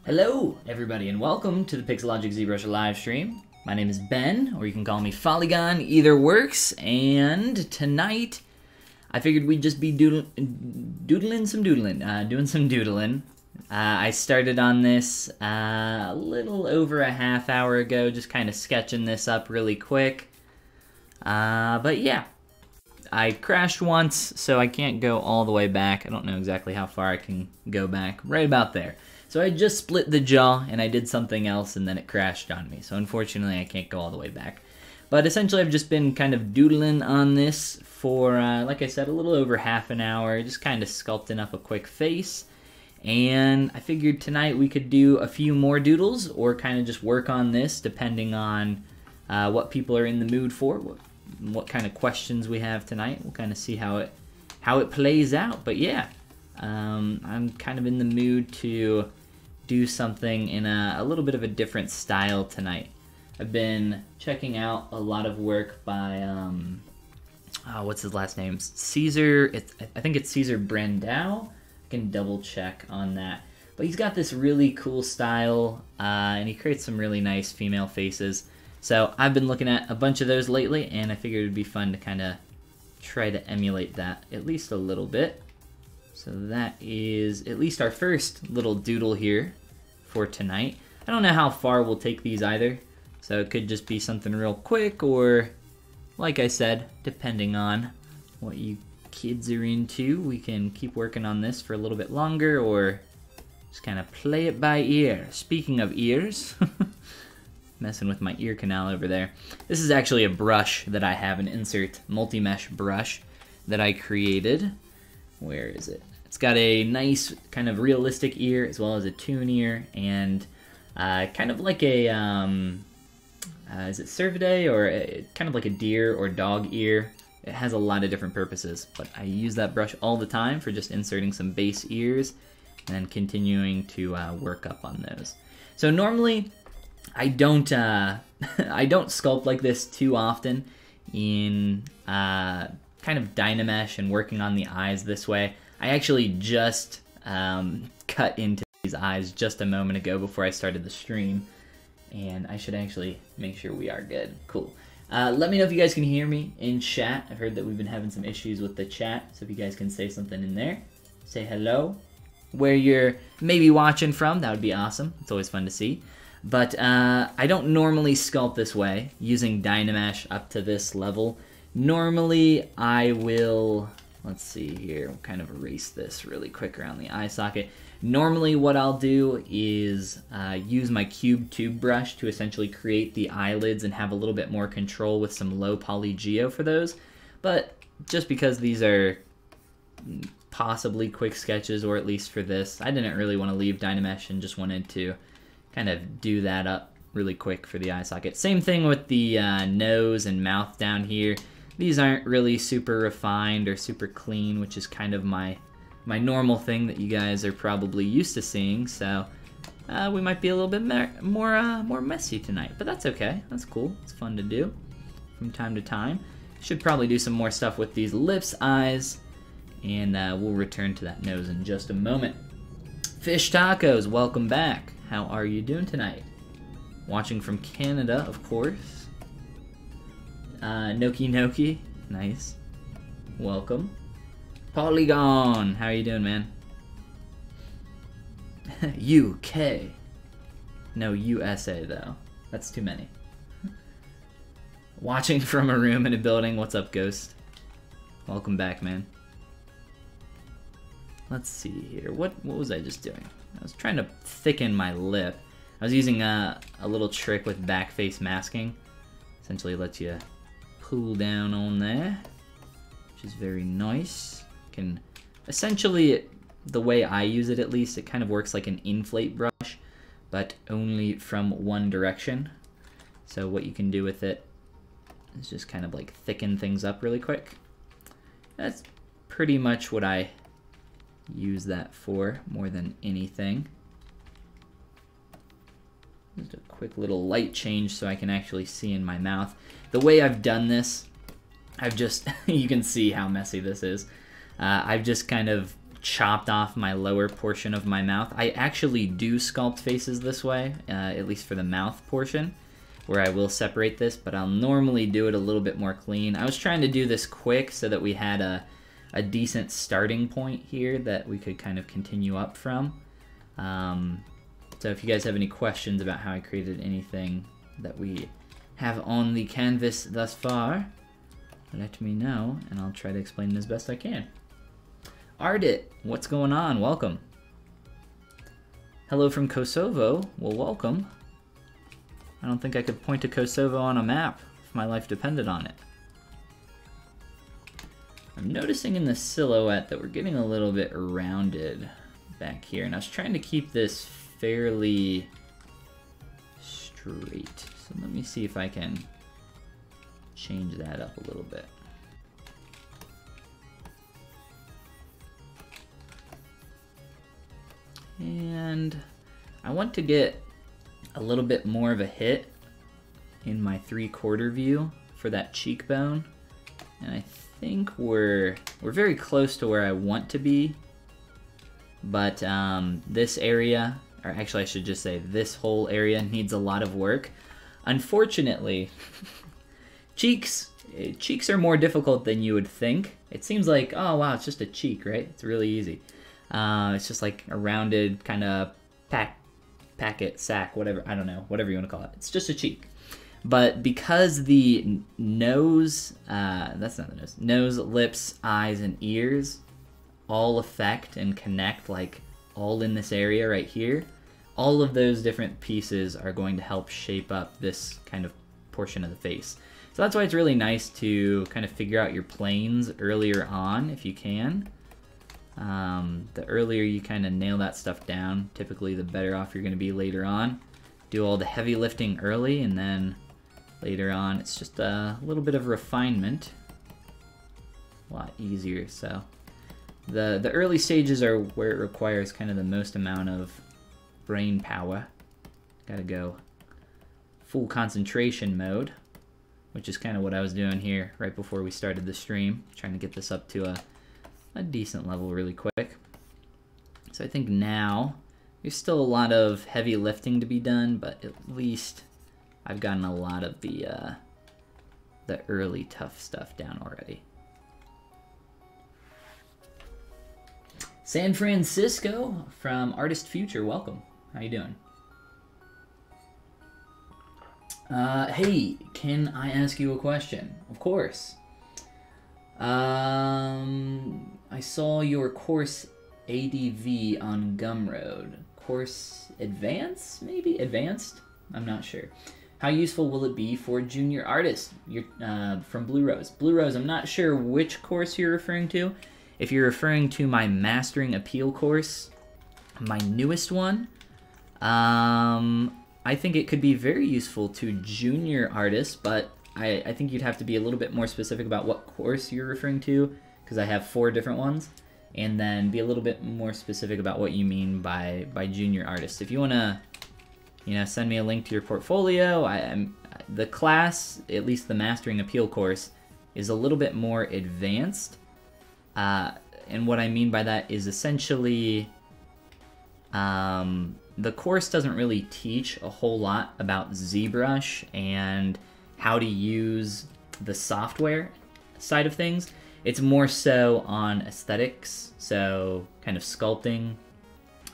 Hello, everybody, and welcome to the Pixelogic ZBrush live stream. My name is Ben, or you can call me Follygon, either works, and tonight I figured we'd just be doing some doodling. I started on this a little over a half hour ago, just kind of sketching this up really quick. But yeah, I crashed once, so I can't go all the way back. I don't know exactly how far I can go back, right about there. So I just split the jaw, and I did something else, and then it crashed on me. So unfortunately, I can't go all the way back. But essentially, I've just been kind of doodling on this for, like I said, a little over half an hour, just kind of sculpting up a quick face. And I figured tonight we could do a few more doodles, or kind of just work on this, depending on what people are in the mood for, what kind of questions we have tonight. We'll kind of see how it plays out. But yeah, I'm kind of in the mood to do something in a little bit of a different style tonight. I've been checking out a lot of work by what's his last name? Caesar. I think it's Caesar Brandau. I can double check on that. But he's got this really cool style, and he creates some really nice female faces. So I've been looking at a bunch of those lately, and I figured it'd be fun to kind of try to emulate that at least a little bit. So that is at least our first little doodle here for tonight. I don't know how far we'll take these either, so it could just be something real quick, or like I said, depending on what you kids are into, we can keep working on this for a little bit longer, or just kind of play it by ear. Speaking of ears, messing with my ear canal over there. This is actually a brush that I have, an insert multi-mesh brush that I created. Where is it? It's got a nice kind of realistic ear as well as a toon ear, and kind of like a, is it cervidae, or kind of like a deer or dog ear. It has a lot of different purposes, but I use that brush all the time for just inserting some base ears and then continuing to work up on those. So normally I don't I don't sculpt like this too often in kind of Dynamesh and working on the eyes this way. I actually just cut into these eyes just a moment ago before I started the stream, and I should actually make sure we are good. Cool. Let me know if you guys can hear me in chat. I've heard that we've been having some issues with the chat, so if you guys can say something in there, say hello. Where you're maybe watching from, that would be awesome. It's always fun to see. But I don't normally sculpt this way, using Dynamesh up to this level. Normally, I will, let's see here, we'll kind of erase this really quick around the eye socket. Normally what I'll do is use my cube tube brush to essentially create the eyelids and have a little bit more control with some low poly geo for those. But just because these are possibly quick sketches, or at least for this, I didn't really want to leave Dynamesh and just wanted to kind of do that up really quick for the eye socket. Same thing with the nose and mouth down here. These aren't really super refined or super clean, which is kind of my normal thing that you guys are probably used to seeing, so we might be a little bit more messy tonight, but that's okay. That's cool. It's fun to do from time to time. Should probably do some more stuff with these lips, eyes, and we'll return to that nose in just a moment. Fish Tacos, welcome back. How are you doing tonight? Watching from Canada, of course. Noki Noki, nice. Welcome. Polygon, how are you doing, man? UK. No, USA, though. That's too many. Watching from a room in a building. What's up, Ghost? Welcome back, man. Let's see here. What was I just doing? I was trying to thicken my lip. I was using a little trick with backface masking. Essentially lets you pull down on there, which is very nice. Can essentially, the way I use it at least, it kind of works like an inflate brush, but only from one direction. So what you can do with it is just kind of like thicken things up really quick. That's pretty much what I use that for more than anything. Just a quick little light change so I can actually see in my mouth. The way I've done this, I've just, you can see how messy this is. I've just kind of chopped off my lower portion of my mouth. I actually do sculpt faces this way, at least for the mouth portion, where I will separate this, but I'll normally do it a little bit more clean. I was trying to do this quick so that we had a decent starting point here that we could kind of continue up from. So if you guys have any questions about how I created anything that we have on the canvas thus far, let me know, and I'll try to explain it as best I can. Ardit, what's going on? Welcome. Hello from Kosovo. Well, welcome. I don't think I could point to Kosovo on a map if my life depended on it. I'm noticing in the silhouette that we're getting a little bit rounded back here, and I was trying to keep this fairly straight. So let me see if I can change that up a little bit. And I want to get a little bit more of a hit in my 3/4 view for that cheekbone. And I think we're very close to where I want to be. But this area, or actually I should just say this whole area, needs a lot of work. Unfortunately, cheeks are more difficult than you would think. It seems like, oh wow, it's just a cheek, right? It's really easy. It's just like a rounded kind of packet, sack, whatever, I don't know, whatever you want to call it. It's just a cheek. But because the nose, that's not the nose, nose, lips, eyes, and ears all affect and connect, like all in this area right here, all of those different pieces are going to help shape up this kind of portion of the face. So that's why it's really nice to kind of figure out your planes earlier on if you can. The earlier you kind of nail that stuff down, typically the better off you're going to be later on. Do all the heavy lifting early, and then later on it's just a little bit of refinement. A lot easier. So the early stages are where it requires kind of the most amount of brain power. Gotta go full concentration mode, which is kind of what I was doing here right before we started the stream, trying to get this up to a decent level really quick. So I think now there's still a lot of heavy lifting to be done, but at least I've gotten a lot of the early tough stuff down already. San Francisco from Artist Future, welcome. How you doing? Hey, can I ask you a question? Of course. I saw your course ADV on Gumroad. Course Advance, maybe? Advanced? I'm not sure. How useful will it be for junior artists? You're from Blue Rose. Blue Rose, I'm not sure which course you're referring to. If you're referring to my Mastering Appeal course, my newest one, I think it could be very useful to junior artists, but I think you'd have to be a little bit more specific about what course you're referring to, because I have 4 different ones, and then be a little bit more specific about what you mean by junior artists. If you want to, send me a link to your portfolio, the class, at least the Mastering Appeal course, is a little bit more advanced, and what I mean by that is essentially the course doesn't really teach a whole lot about ZBrush and how to use the software side of things. It's more so on aesthetics, so kind of sculpting,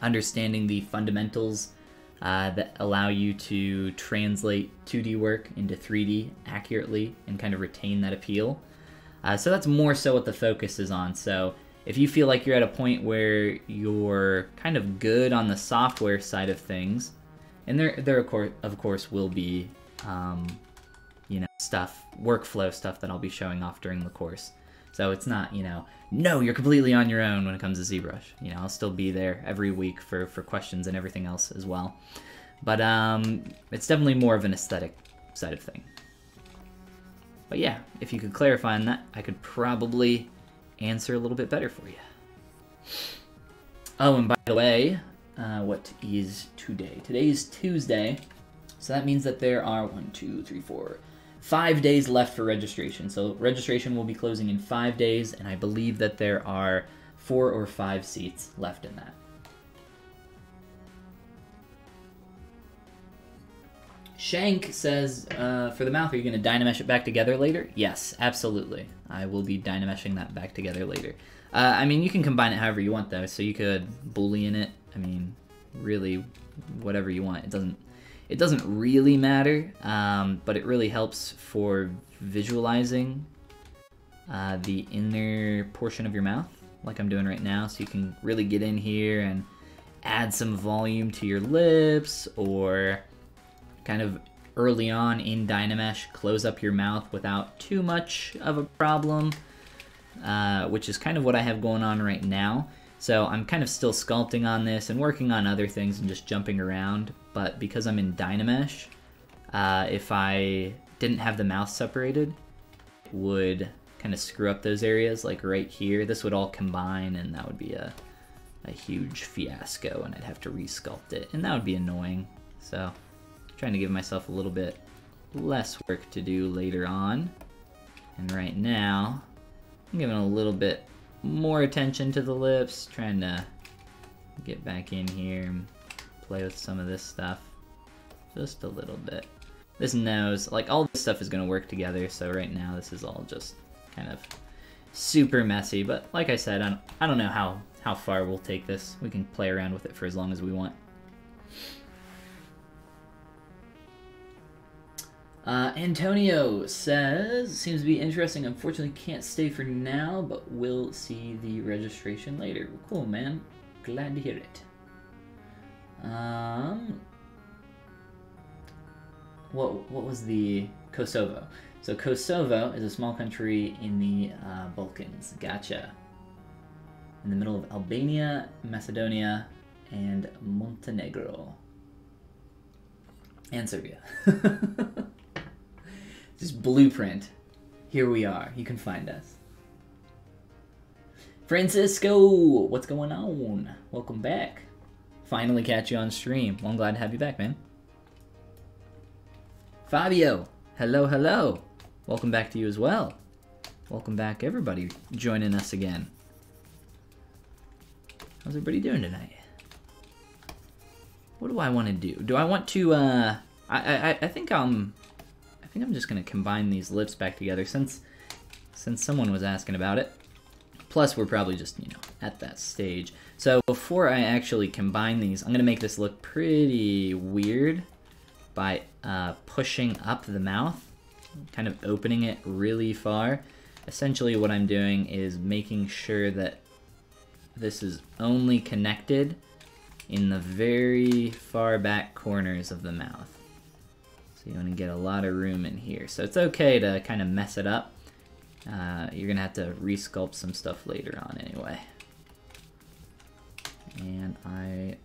understanding the fundamentals that allow you to translate 2D work into 3D accurately and kind of retain that appeal. So that's more so what the focus is on. So if you feel like you're at a point where you're kind of good on the software side of things, and there of course will be workflow stuff that I'll be showing off during the course. So it's not, no, you're completely on your own when it comes to ZBrush. I'll still be there every week for questions and everything else as well. But it's definitely more of an aesthetic side of thing. But yeah, if you could clarify on that, I could probably answer a little bit better for you. Oh, and by the way, what is today? Today is Tuesday, so that means that there are 5 days left for registration. So registration will be closing in 5 days, and I believe that there are 4 or 5 seats left in that. Shank says, for the mouth, are you going to Dynamesh it back together later? Yes, absolutely. I will be Dynameshing that back together later. I mean, you can combine it however you want, though. So you could Boolean it. I mean, really, whatever you want. It doesn't really matter, but it really helps for visualizing the inner portion of your mouth, like I'm doing right now. So you can really get in here and add some volume to your lips, or kind of early on in Dynamesh, close up your mouth without too much of a problem, which is kind of what I have going on right now. So I'm kind of still sculpting on this and working on other things and just jumping around, but because I'm in Dynamesh, if I didn't have the mouth separated, it would kind of screw up those areas, like right here. This would all combine, and that would be a huge fiasco, and I'd have to resculpt it, and that would be annoying. So trying to give myself a little bit less work to do later on. And right now, I'm giving a little bit more attention to the lips, trying to get back in here and play with some of this stuff just a little bit. This nose, like all this stuff is going to work together, so right now this is all just kind of super messy, but like I said, I don't know how far we'll take this. We can play around with it for as long as we want. Antonio says, seems to be interesting. Unfortunately, can't stay for now, but we'll see the registration later. Cool, man. Glad to hear it. What was the Kosovo? So Kosovo is a small country in the Balkans. Gotcha. In the middle of Albania, Macedonia, and Montenegro. And Serbia. Just blueprint. Here we are. You can find us. Francisco, what's going on? Welcome back. Finally catch you on stream. Well, I'm glad to have you back, man. Fabio, hello, hello. Welcome back to you as well. Welcome back, everybody, joining us again. How's everybody doing tonight? What do I want to do? Do I want to, I think I'm just gonna combine these lips back together since someone was asking about it. Plus, we're probably just, you know, at that stage. So before I actually combine these, I'm gonna make this look pretty weird by pushing up the mouth, kind of opening it really far. Essentially what I'm doing is making sure that this is only connected in the very far back corners of the mouth. So you want to get a lot of room in here. So it's okay to kind of mess it up. You're going to have to resculpt some stuff later on anyway. And I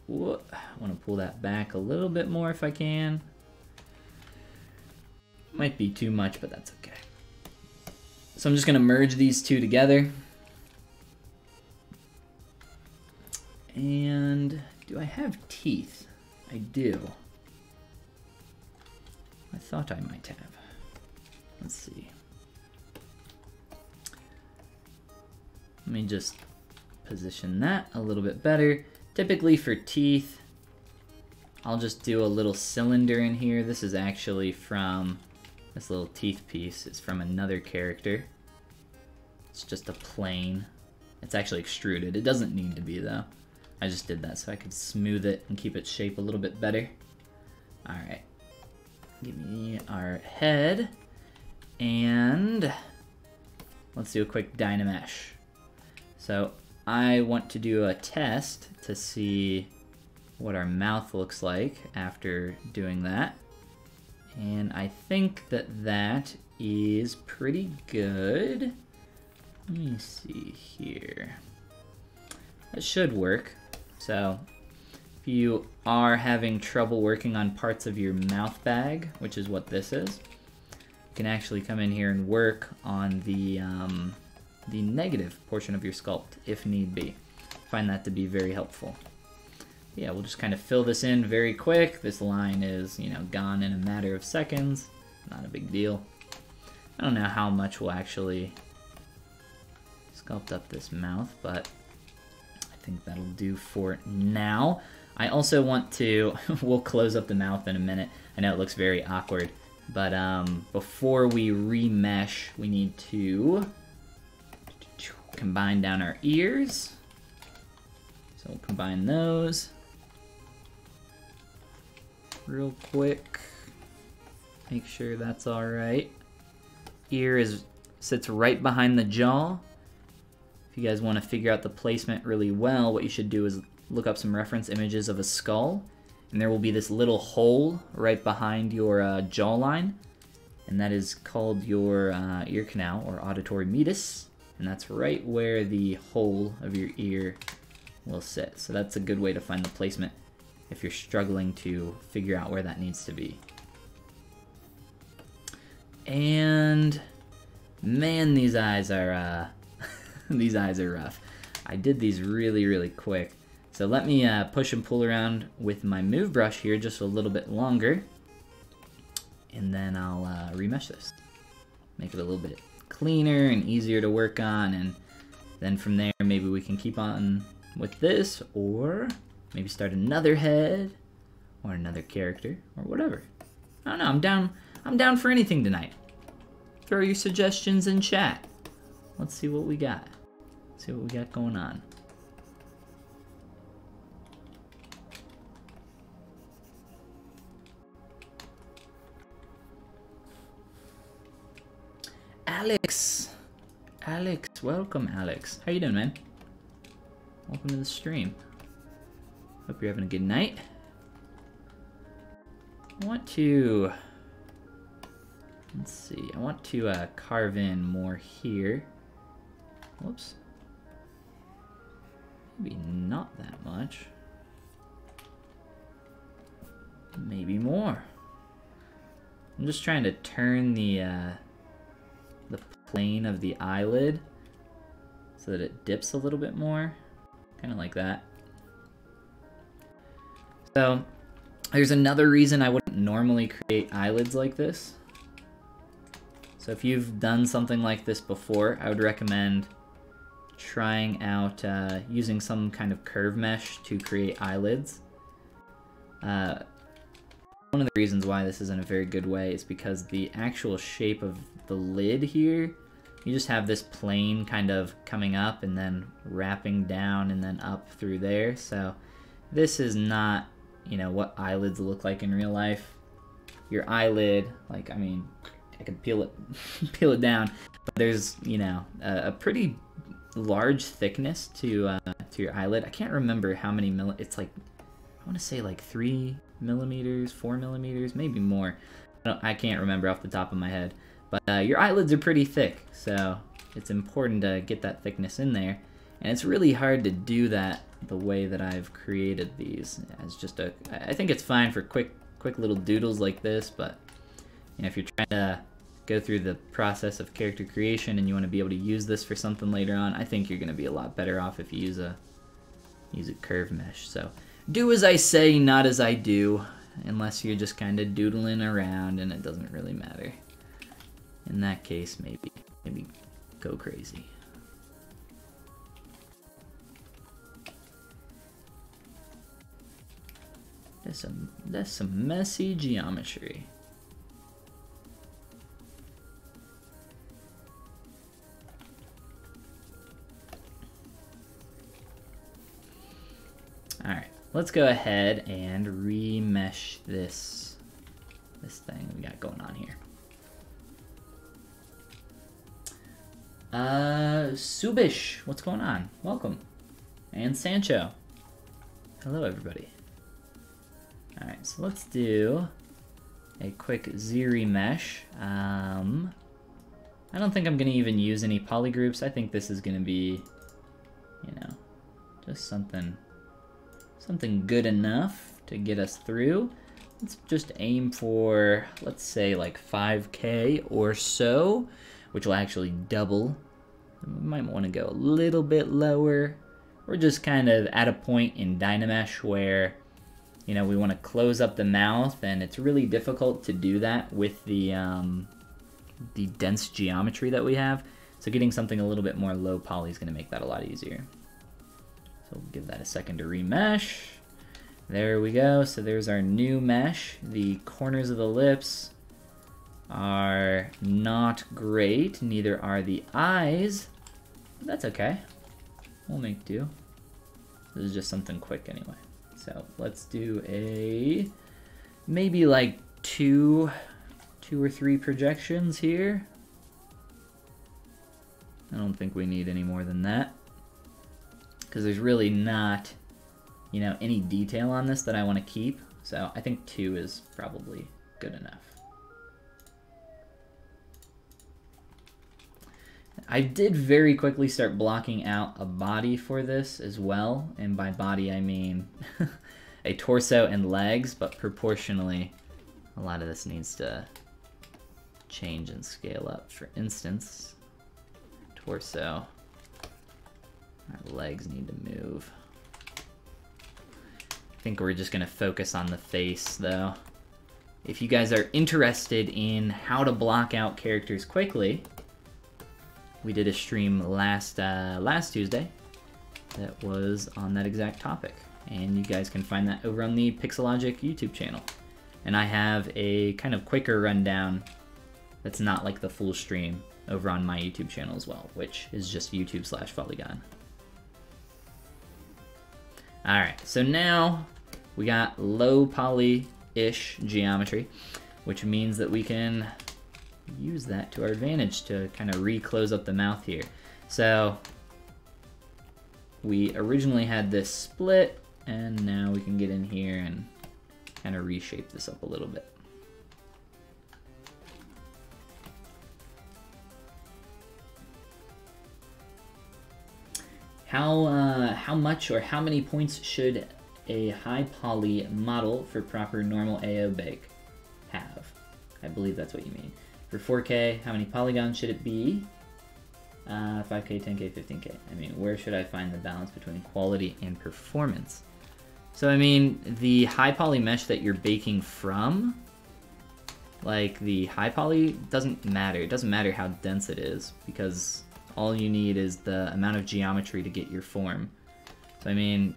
want to pull that back a little bit more if I can. Might be too much, but that's okay. So I'm just going to merge these two together. And do I have teeth? I do. I thought I might have. Let's see. Let me just position that a little bit better. Typically for teeth, I'll just do a little cylinder in here. This is actually from this little teeth piece. It's from another character. It's just a plane. It's actually extruded. It doesn't need to be though. I just did that so I could smooth it and keep its shape a little bit better. Alright. Give me our head. And let's do a quick Dynamesh. So I want to do a test to see what our mouth looks like after doing that. And I think that that is pretty good. Let me see here. That should work. So if you are having trouble working on parts of your mouth bag, which is what this is, you can actually come in here and work on the negative portion of your sculpt if need be. I find that to be very helpful. Yeah, we'll just kind of fill this in very quick. This line is, you know, gone in a matter of seconds. Not a big deal. I don't know how much we'll actually sculpt up this mouth, but I think that'll do for now. I also want to, we'll close up the mouth in a minute. I know it looks very awkward, but before we remesh, we need to combine down our ears. So we'll combine those real quick. Make sure that's all right. Ear sits right behind the jaw. If you guys want to figure out the placement really well, what you should do is look up some reference images of a skull, and there will be this little hole right behind your jawline, and that is called your ear canal or auditory meatus, and that's right where the hole of your ear will sit. So that's a good way to find the placement if you're struggling to figure out where that needs to be. And man, these eyes are these eyes are rough. I did these really quick. So let me push and pull around with my move brush here just a little bit longer, and then I'll remesh this. Make it a little bit cleaner and easier to work on, and then from there maybe we can keep on with this, or maybe start another head or another character or whatever. I don't know, I'm down for anything tonight. Throw your suggestions in chat. Let's see what we got. See what we got going on. Alex, welcome Alex. How you doing, man? Welcome to the stream. Hope you're having a good night. I want to, let's see, I want to carve in more here. Whoops. Maybe not that much. Maybe more. I'm just trying to turn the plane of the eyelid so that it dips a little bit more, kind of like that. So there's another reason I wouldn't normally create eyelids like this. So if you've done something like this before, I would recommend trying out using some kind of curve mesh to create eyelids. One of the reasons why this isn't a very good way is because the actual shape of the lid here, you just have this plane kind of coming up and then wrapping down and then up through there. So this is not, you know, what eyelids look like in real life. Your eyelid, like, I mean, I could peel it down, but there's, you know, a pretty large thickness to your eyelid. I can't remember how many it's like, I want to say like 3 millimeters, 4 millimeters, maybe more. I can't remember off the top of my head, but your eyelids are pretty thick, so it's important to get that thickness in there, and it's really hard to do that the way that I've created these as just I think it's fine for quick little doodles like this, but you know, if you're trying to go through the process of character creation and you want to be able to use this for something later on, I think you're going to be a lot better off if you use a curve mesh. So do as I say, not as I do, unless you're just kind of doodling around and it doesn't really matter. In that case, maybe go crazy. That's some messy geometry. All right, let's go ahead and remesh this thing we got going on here. Subish, what's going on? Welcome. And Sancho. Hello, everybody. All right, so let's do a quick Z remesh. I don't think I'm gonna even use any polygroups. I think this is gonna be, you know, just something good enough to get us through. Let's just aim for, let's say, like 5K or so, which will actually double. We might want to go a little bit lower. We're just kind of at a point in Dynamesh where, you know, we want to close up the mouth, and it's really difficult to do that with the dense geometry that we have. So getting something a little bit more low poly is going to make that a lot easier. So we'll give that a second to remesh. There we go. So there's our new mesh. The corners of the lips are not great. Neither are the eyes. But that's okay. We'll make do. This is just something quick anyway. So let's do a maybe like two or three projections here. I don't think we need any more than that, because there's really not, you know, any detail on this that I want to keep. So I think 2 is probably good enough. I did very quickly start blocking out a body for this as well, and by body I mean a torso and legs, but proportionally a lot of this needs to change and scale up. For instance, torso, our legs need to move. I think we're just gonna focus on the face though. If you guys are interested in how to block out characters quickly, we did a stream last Tuesday that was on that exact topic, and you guys can find that over on the Pixelogic YouTube channel. And I have a kind of quicker rundown that's not like the full stream over on my YouTube channel as well, which is just YouTube/Follygon. Alright, so now we got low poly-ish geometry, which means that we can use that to our advantage to kind of re-close up the mouth here. So we originally had this split, and now we can get in here and kind of reshape this up a little bit. How much or how many points should a high poly model for proper normal AO bake have? I believe that's what you mean. For 4K, how many polygons should it be? 5K, 10K, 15K. I mean, where should I find the balance between quality and performance? So, I mean, the high poly mesh that you're baking from, like the high poly, doesn't matter. It doesn't matter how dense it is, because all you need is the amount of geometry to get your form. So, I mean,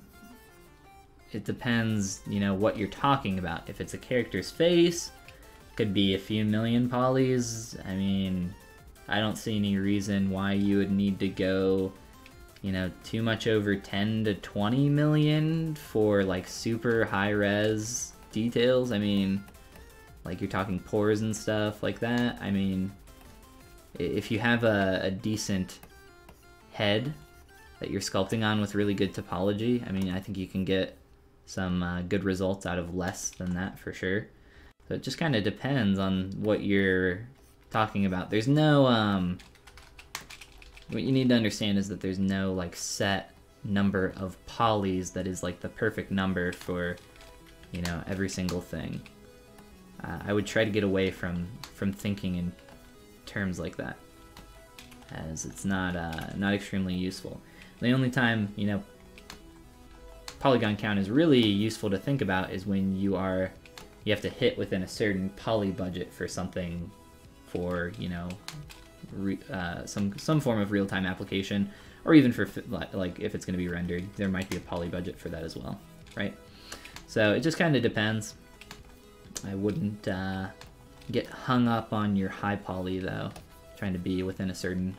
it depends, you know, what you're talking about. If it's a character's face, could be a few million polys. I mean, I don't see any reason why you would need to go, you know, too much over 10 to 20 million for like super high res details. I mean, like you're talking pores and stuff like that. I mean, if you have a decent head that you're sculpting on with really good topology, I mean, I think you can get some good results out of less than that for sure. So it just kind of depends on what you're talking about. There's no, what you need to understand is that there's no like set number of polys that is like the perfect number for, you know, every single thing. I would try to get away from thinking in terms like that, as it's not extremely useful. The only time, you know, polygon count is really useful to think about is when you have to hit within a certain poly budget for something, for, you know, some form of real-time application, or even for like if it's going to be rendered, there might be a poly budget for that as well, right? So it just kind of depends. I wouldn't get hung up on your high poly though, trying to be within a certain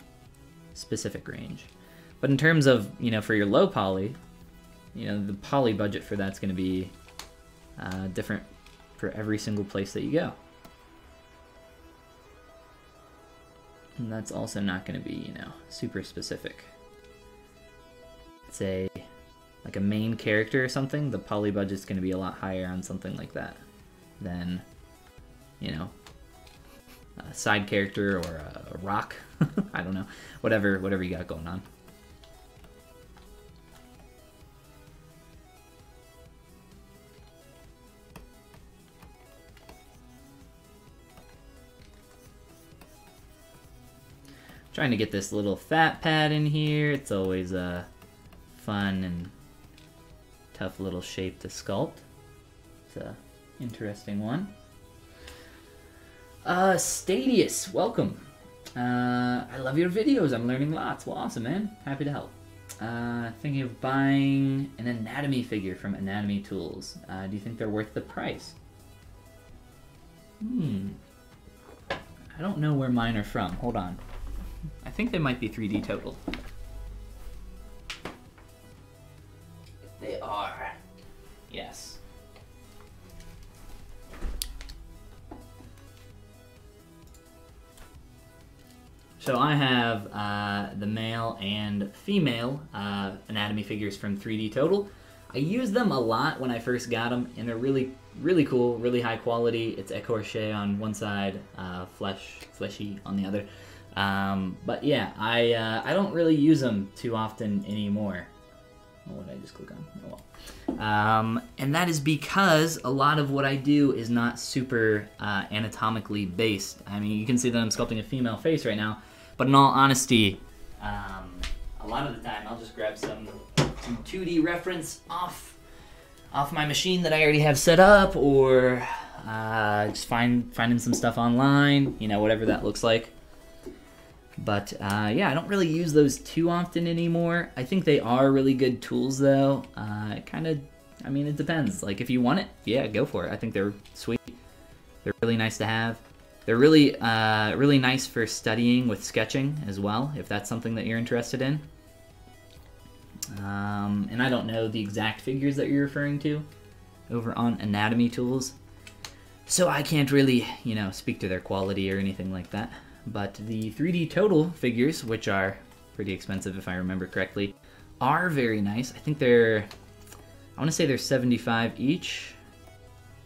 specific range. But in terms of, you know, for your low poly, you know, the poly budget for that's going to be different for every single place that you go. And that's also not going to be, you know, super specific. Say, like a main character or something, the poly budget's going to be a lot higher on something like that than, you know, a side character or a rock. I don't know. Whatever you got going on. Trying to get this little fat pad in here. It's always a fun and tough little shape to sculpt. It's a interesting one. Stadius, welcome. I love your videos. I'm learning lots. Well, awesome, man. Happy to help. Thinking of buying an anatomy figure from Anatomy Tools. Do you think they're worth the price? I don't know where mine are from. Hold on. I think they might be 3D Total. They are. Yes. So I have the male and female anatomy figures from 3D Total. I used them a lot when I first got them, and they're really, really cool, really high quality. It's écorché on one side, fleshy on the other. But yeah, I don't really use them too often anymore. What did I just click on? Oh well. And that is because a lot of what I do is not super anatomically based. I mean, you can see that I'm sculpting a female face right now, but in all honesty, a lot of the time I'll just grab some 2D reference off my machine that I already have set up, or just finding some stuff online, you know, whatever that looks like. But yeah, I don't really use those too often anymore. I think they are really good tools though. I mean, it depends. Like if you want it, yeah, go for it. I think they're sweet. They're really nice to have. They're really, really nice for studying with sketching as well, if that's something that you're interested in. And I don't know the exact figures that you're referring to over on Anatomy Tools, so I can't really, you know, speak to their quality or anything like that. But the 3D Total figures, which are pretty expensive if I remember correctly, are very nice. I think they're, I want to say they're $75 each,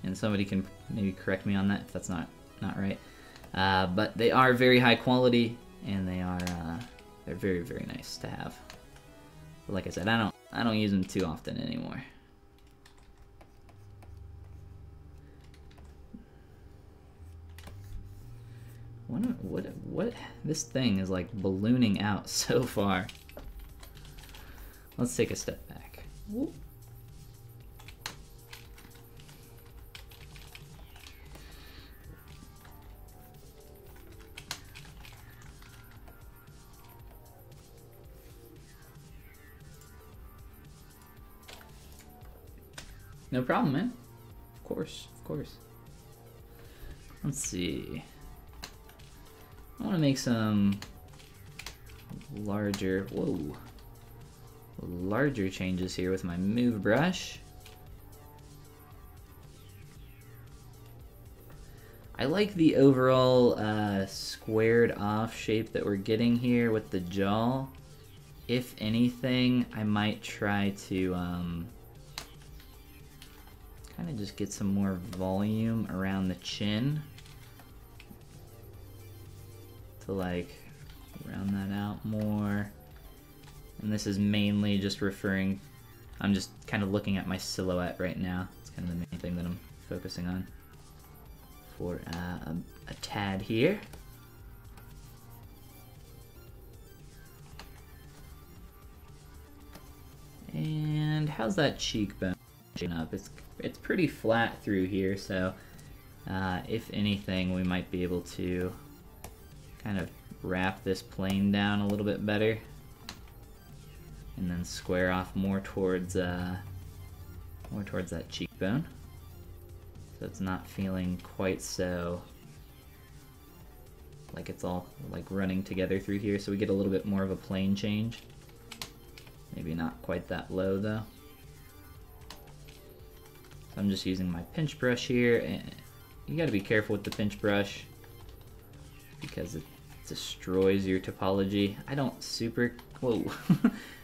and somebody can maybe correct me on that if that's not right. But they are very high quality, and they are they're very, very nice to have. But like I said, I don't use them too often anymore. What? This thing is like ballooning out so far. Let's take a step back. Whoop. No problem, man. Of course, of course. Let's see. I want to make some larger changes here with my move brush. I like the overall squared off shape that we're getting here with the jaw. If anything, I might try to kind of just get some more volume around the chin to like round that out more. And this is mainly just referring, I'm just kind of looking at my silhouette right now. It's kind of the main thing that I'm focusing on for a tad here. And how's that cheekbone up? It's pretty flat through here, so if anything, we might be able to kind of wrap this plane down a little bit better, and then square off more towards that cheekbone, so it's not feeling quite so like it's all like running together through here. So we get a little bit more of a plane change. Maybe not quite that low though. So I'm just using my pinch brush here, and you got to be careful with the pinch brush because it destroys your topology. I don't super, whoa,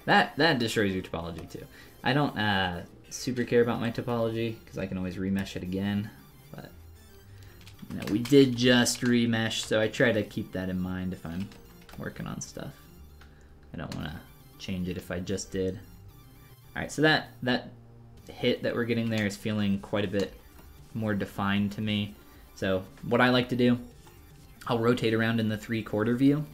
that destroys your topology too. I don't super care about my topology because I can always remesh it again, but you know, we did just remesh, so I try to keep that in mind if I'm working on stuff. I don't want to change it if I just did. All right, so that hit that we're getting there is feeling quite a bit more defined to me. So what I like to do, I'll rotate around in the 3/4 view,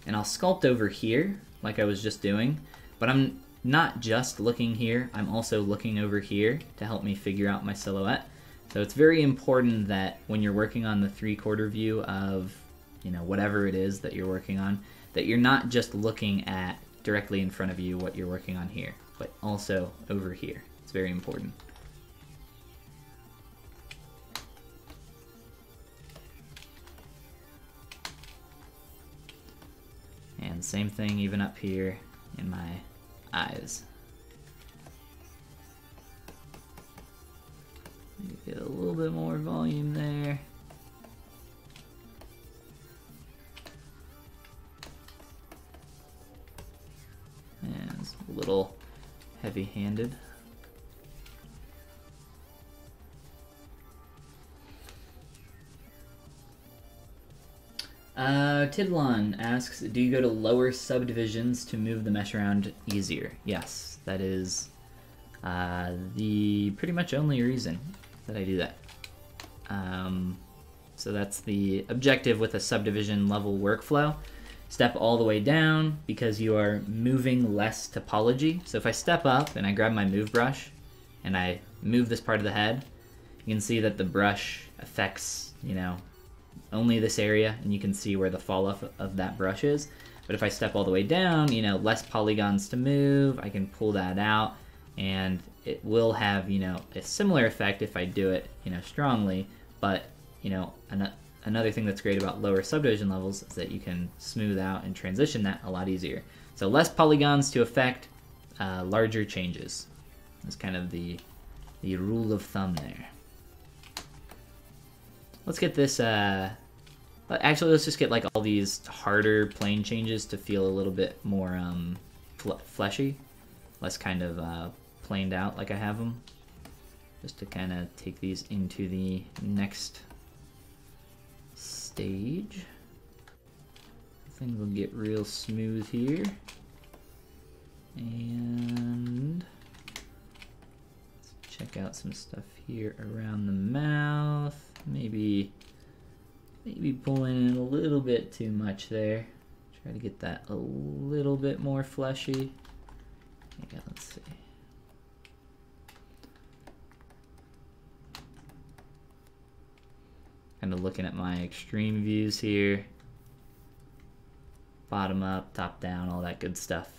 and I'll sculpt over here like I was just doing, but I'm not just looking here, I'm also looking over here to help me figure out my silhouette. So it's very important that when you're working on the 3/4 view of you know, whatever it is that you're working on, that you're not just looking at directly in front of you what you're working on here, but also over here. It's very important. And same thing even up here in my eyes. Get a little bit more volume there. And it's a little heavy-handed. Tidlon asks, do you go to lower subdivisions to move the mesh around easier? Yes, that is the pretty much only reason that I do that. So that's the objective with a subdivision level workflow. Step all the way down because you are moving less topology. So if I step up and I grab my move brush and I move this part of the head, you can see that the brush affects, you know, only this area, and you can see where the fall off of that brush is. But if I step all the way down, you know, less polygons to move, I can pull that out, and it will have, you know, a similar effect if I do it, you know, strongly. But, you know, another thing that's great about lower subdivision levels is that you can smooth out and transition that a lot easier. So less polygons to affect larger changes. That's kind of the rule of thumb there. Let's get this, actually let's just get like all these harder plane changes to feel a little bit more fleshy, less kind of planed out like I have them, just to kind of take these into the next stage. Things will get real smooth here, and let's check out some stuff here around the mouth. Maybe pulling in a little bit too much there. Try to get that a little bit more fleshy. Yeah, let's see. Kind of looking at my extreme views here. Bottom up, top down, all that good stuff.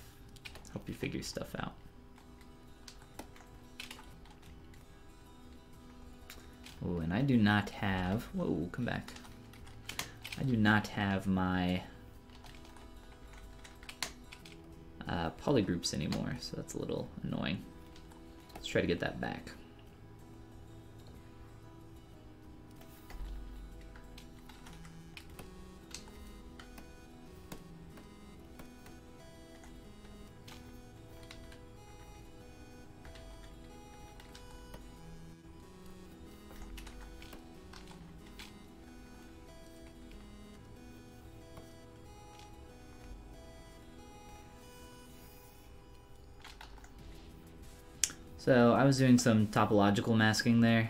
Help you figure stuff out. Oh, and I do not have, whoa, come back. I do not have my polygroups anymore, so that's a little annoying. Let's try to get that back. So I was doing some topological masking there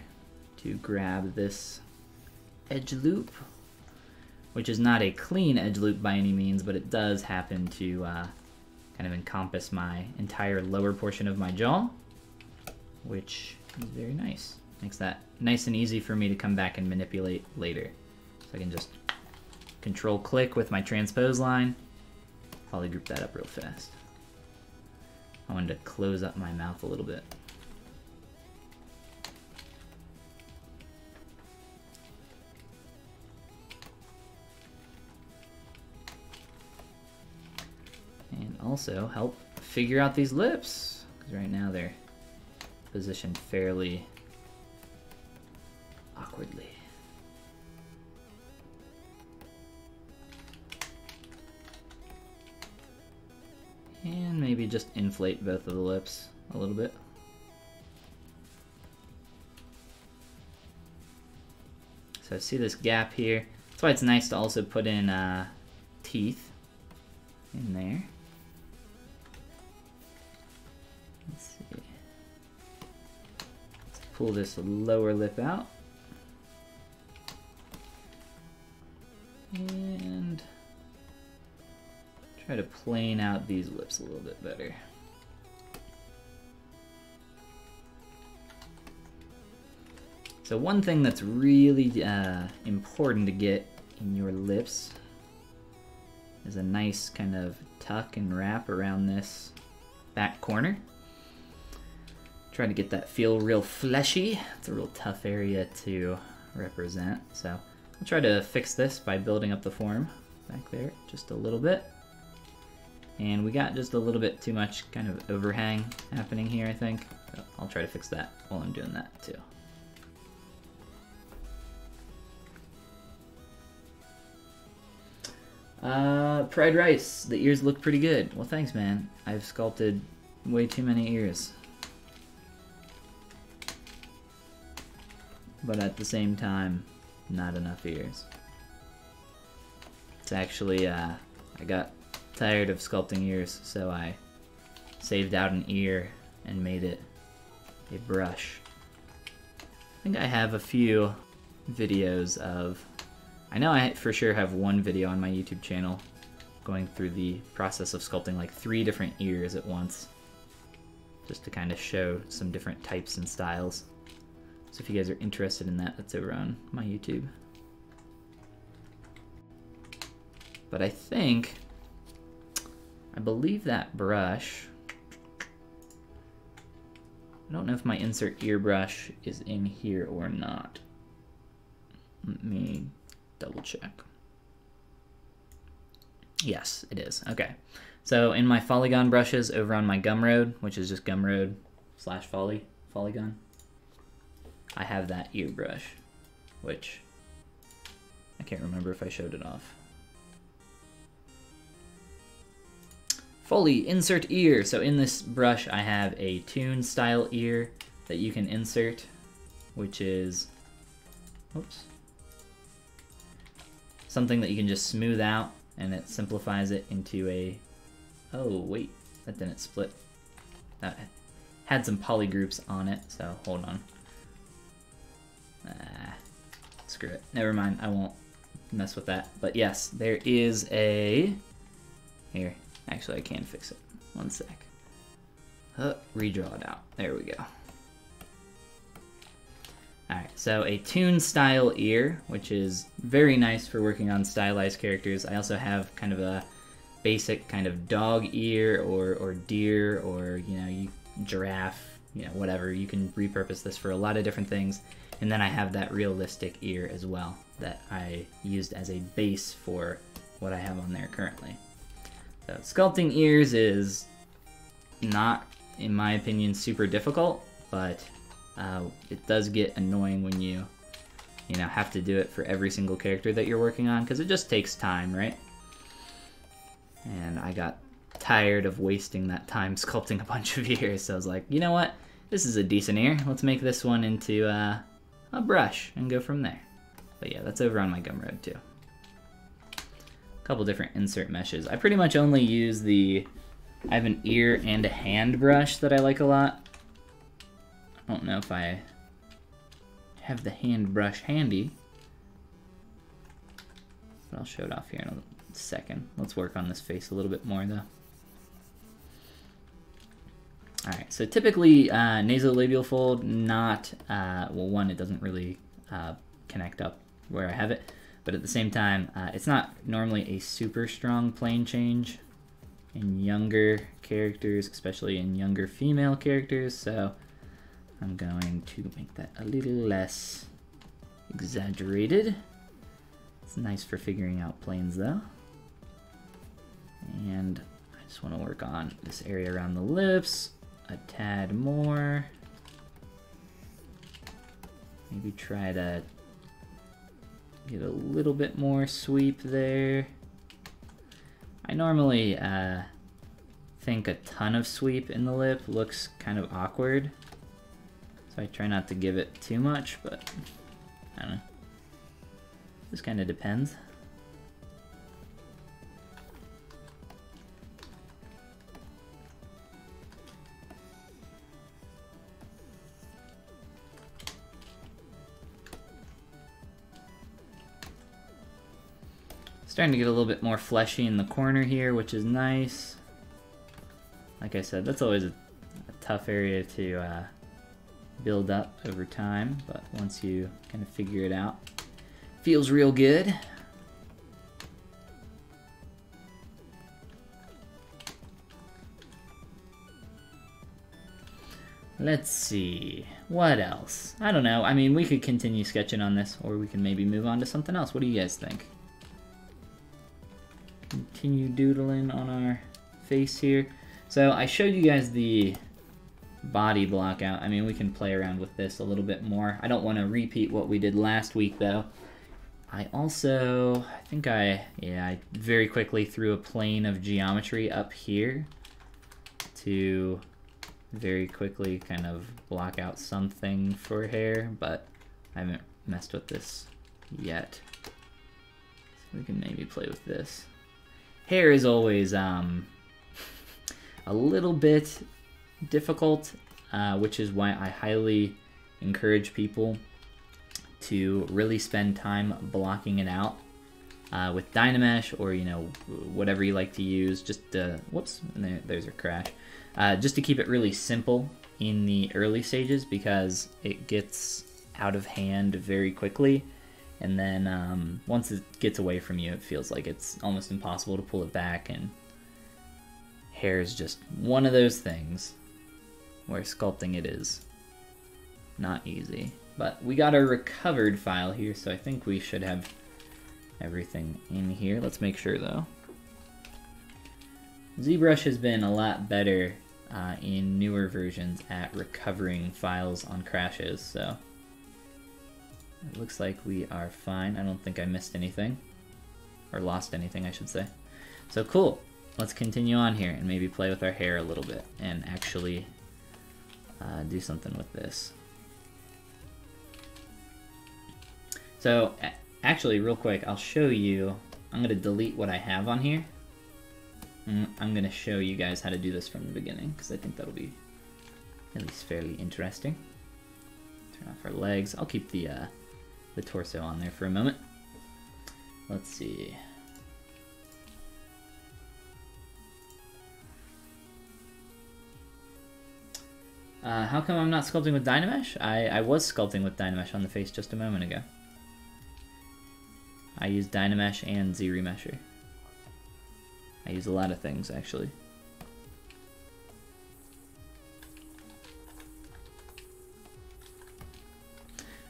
to grab this edge loop, which is not a clean edge loop by any means, but it does happen to kind of encompass my entire lower portion of my jaw, which is very nice. Makes that nice and easy for me to come back and manipulate later. So I can just control click with my transpose line, polygroup that up real fast. I wanted to close up my mouth a little bit. And also help figure out these lips, because right now they're positioned fairly awkwardly. And maybe just inflate both of the lips a little bit. So see this gap here? That's why it's nice to also put in teeth in there. Let's see. Let's pull this lower lip out. And try to plane out these lips a little bit better. So one thing that's really important to get in your lips. There's a nice kind of tuck and wrap around this back corner. Try to get that feel real fleshy. It's a real tough area to represent, so I'll try to fix this by building up the form back there just a little bit. And we got just a little bit too much kind of overhang happening here, I think. So I'll try to fix that while I'm doing that too. Fried rice. The ears look pretty good. Well, thanks, man. I've sculpted way too many ears. But at the same time, not enough ears. It's actually, I got tired of sculpting ears, so I saved out an ear and made it a brush. I think I have a few videos of, I know I for sure have one video on my YouTube channel going through the process of sculpting like 3 different ears at once, just to kind of show some different types and styles. So if you guys are interested in that, that's over on my YouTube. But I believe that brush, I don't know if my insert ear brush is in here or not. Let me double check. Yes, it is. Okay. So in my Follygon brushes over on my Gumroad, which is just Gumroad / Follygon, I have that ear brush, which I can't remember if I showed it off. Foley, insert ear. So in this brush I have a tune style ear that you can insert, which is, oops, something that you can just smooth out, and it simplifies it into a, oh wait, that didn't split. That had some poly groups on it, so hold on. Screw it. Never mind, I won't mess with that. But yes, there is a, here, actually I can fix it. One sec. Redraw it out. There we go. Alright, so a tune style ear, which is very nice for working on stylized characters. I also have kind of a basic kind of dog ear or deer or, you know, giraffe, you know, whatever. You can repurpose this for a lot of different things. And then I have that realistic ear as well that I used as a base for what I have on there currently. So sculpting ears is not, in my opinion, super difficult, but it does get annoying when you know, have to do it for every single character that you're working on, because it just takes time, right? And I got tired of wasting that time sculpting a bunch of ears, so I was like, you know what? This is a decent ear. Let's make this one into a brush and go from there. But yeah, that's over on my Gumroad too. A couple different insert meshes. I pretty much only use I have an ear and a hand brush that I like a lot. I don't know if I have the hand brush handy, but I'll show it off here in a second. Let's work on this face a little bit more though. Alright, so typically nasolabial fold, not, well, one, it doesn't really connect up where I have it, but at the same time, it's not normally a super strong plane change in younger characters, especially in younger female characters, so I'm going to make that a little less exaggerated. It's nice for figuring out planes though. And I just want to work on this area around the lips a tad more. Maybe try to get a little bit more sweep there. I normally think a ton of sweep in the lip looks kind of awkward, so I try not to give it too much, but I don't know. This kind of depends. Starting to get a little bit more fleshy in the corner here, which is nice. Like I said, that's always a tough area to build up over time, but once you kind of figure it out, feels real good. Let's see, what else? I don't know, I mean, we could continue sketching on this, or we can maybe move on to something else. What do you guys think? Continue doodling on our face here. So I showed you guys the body block out. I mean, we can play around with this a little bit more. I don't want to repeat what we did last week, though. I think I very quickly threw a plane of geometry up here to very quickly kind of block out something for hair, but I haven't messed with this yet. So we can maybe play with this. Hair is always a little bit difficult, which is why I highly encourage people to really spend time blocking it out with Dynamesh, or whatever you like to use. Just whoops, there's a crash. Just to keep it really simple in the early stages, because it gets out of hand very quickly, and then once it gets away from you, it feels like it's almost impossible to pull it back, and hair is just one of those things where sculpting it is not easy. But we got our recovered file here, so I think we should have everything in here. Let's make sure though. ZBrush has been a lot better in newer versions at recovering files on crashes, so it looks like we are fine. I don't think I missed anything, or lost anything, I should say. So cool. Let's continue on here and maybe play with our hair a little bit and actually do something with this. So actually, real quick, I'll show you. I'm going to delete what I have on here. I'm going to show you guys how to do this from the beginning, because I think that'll be at least fairly interesting. Turn off our legs. I'll keep the torso on there for a moment. Let's see. How come I'm not sculpting with Dynamesh? I was sculpting with Dynamesh on the face just a moment ago. I use Dynamesh and ZRemesher. I use a lot of things, actually.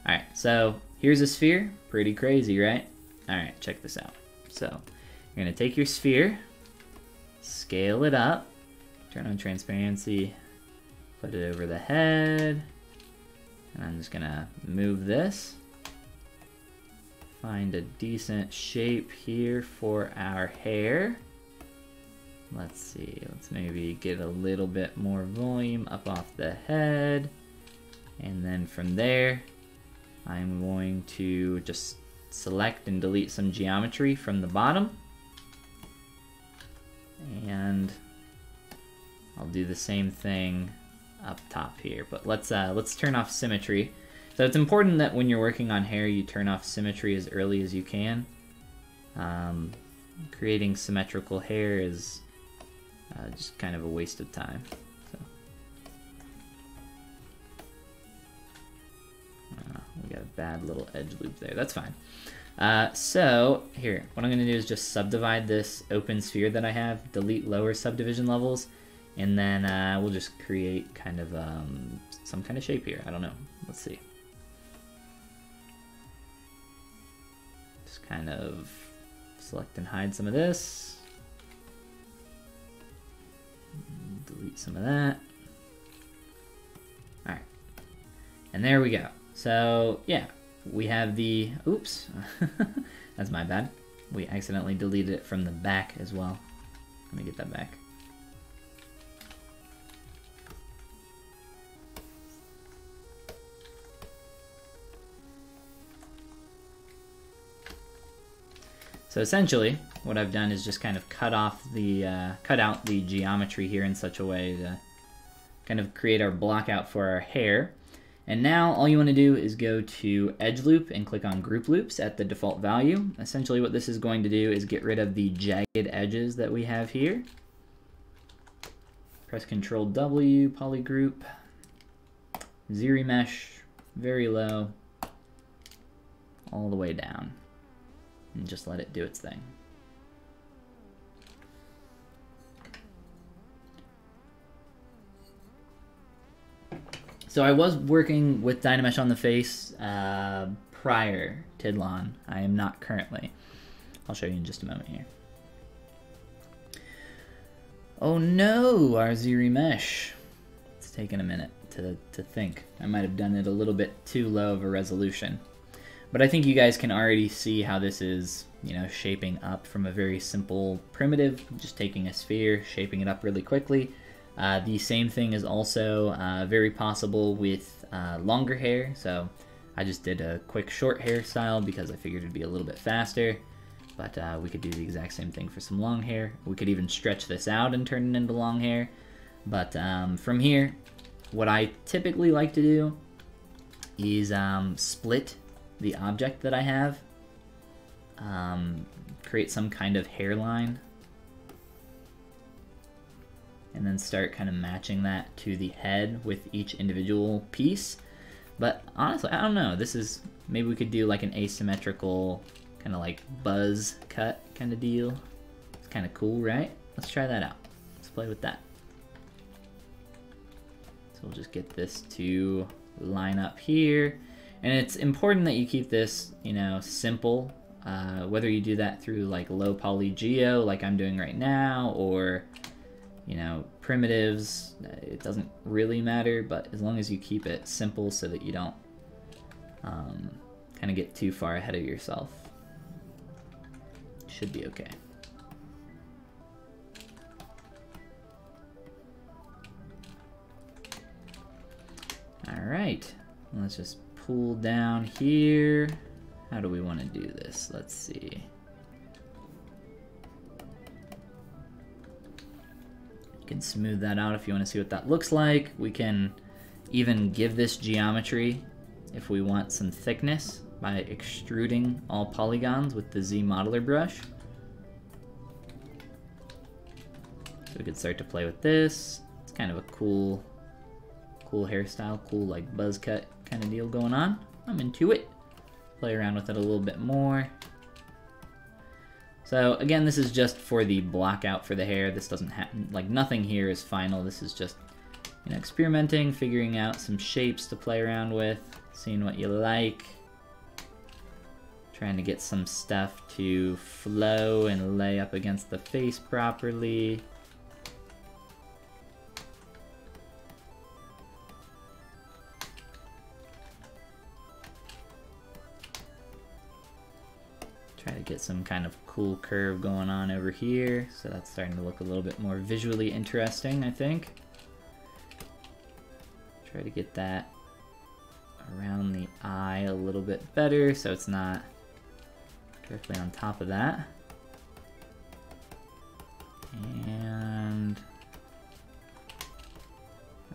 Alright, so here's a sphere. Pretty crazy, right? Alright, check this out. So, you're going to take your sphere, scale it up, turn on transparency, put it over the head, and I'm just going to move this. Find a decent shape here for our hair. Let's see, let's maybe get a little bit more volume up off the head. And then from there, I'm going to just select and delete some geometry from the bottom. And I'll do the same thing up top here, but let's turn off symmetry. So it's important that when you're working on hair, you turn off symmetry as early as you can. Creating symmetrical hair is just kind of a waste of time. So. We got a bad little edge loop there. That's fine. So here, what I'm going to do is just subdivide this open sphere that I have, delete lower subdivision levels, and then we'll just create kind of some kind of shape here. I don't know. Let's see. Just kind of select and hide some of this. Delete some of that. Alright. And there we go. So, yeah. We have the... Oops. That's my bad. We accidentally deleted it from the back as well. Let me get that back. So essentially, what I've done is just kind of cut out the geometry here in such a way to kind of create our block out for our hair. And now all you want to do is go to Edge Loop and click on Group Loops at the default value. Essentially what this is going to do is get rid of the jagged edges that we have here. Press Ctrl W, Polygroup, ZRemesh, very low, all the way down. And just let it do its thing. So I was working with Dynamesh on the face prior Tidlon. I am not currently. I'll show you in just a moment here. Oh no, our ZRemesh. It's taken a minute to think. I might have done it a little bit too low of a resolution. But I think you guys can already see how this is, you know, shaping up from a very simple primitive, just taking a sphere, shaping it up really quickly. The same thing is also very possible with longer hair. So I just did a quick short hairstyle because I figured it'd be a little bit faster. But we could do the exact same thing for some long hair. We could even stretch this out and turn it into long hair. But from here, what I typically like to do is split the object that I have, create some kind of hairline, and then start kind of matching that to the head with each individual piece. But honestly, I don't know. This is, maybe we could do like an asymmetrical kind of like buzz cut kind of deal. It's kind of cool, right? Let's try that out. Let's play with that. So we'll just get this to line up here. And it's important that you keep this, you know, simple. Whether you do that through like low poly geo, like I'm doing right now, or, you know, primitives, it doesn't really matter, but as long as you keep it simple so that you don't kind of get too far ahead of yourself, should be okay. All right, let's just pull down here. How do we want to do this? Let's see. You can smooth that out if you want to see what that looks like. We can even give this geometry if we want some thickness by extruding all polygons with the Z modeler brush. So we could start to play with this. It's kind of a cool hairstyle, cool like buzz cut kind of deal going on. I'm into it. Play around with it a little bit more. So again, this is just for the block out for the hair. This doesn't happen, like nothing here is final. This is just, you know, experimenting, figuring out some shapes to play around with, seeing what you like. Trying to get some stuff to flow and lay up against the face properly. Try to get some kind of cool curve going on over here, so that's starting to look a little bit more visually interesting, I think. Try to get that around the eye a little bit better, so it's not directly on top of that. And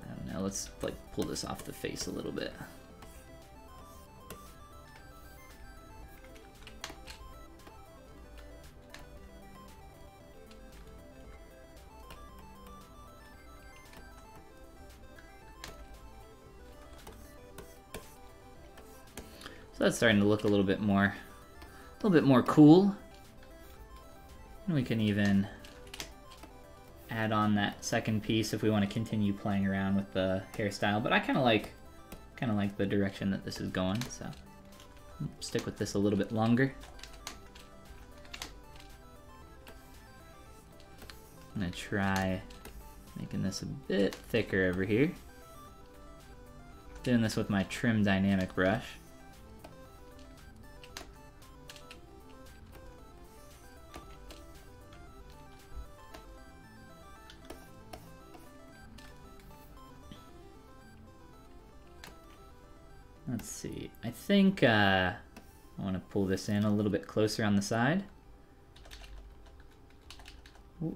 I don't know, let's like pull this off the face a little bit. So that's starting to look a little bit more cool. And we can even add on that second piece if we want to continue playing around with the hairstyle. But I kind of like the direction that this is going, so I'll stick with this a little bit longer. I'm gonna try making this a bit thicker over here. Doing this with my trim dynamic brush. Let's see, I think I want to pull this in a little bit closer on the side. Ooh.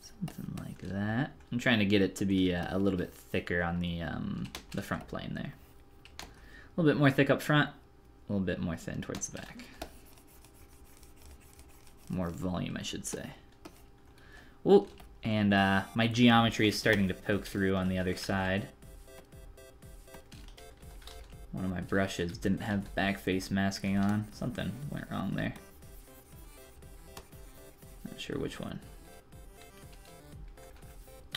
Something like that. I'm trying to get it to be a little bit thicker on the front plane there. A little bit more thick up front. A little bit more thin towards the back. More volume, I should say. Oh, and my geometry is starting to poke through on the other side. One of my brushes didn't have back face masking on. Something went wrong there. Not sure which one.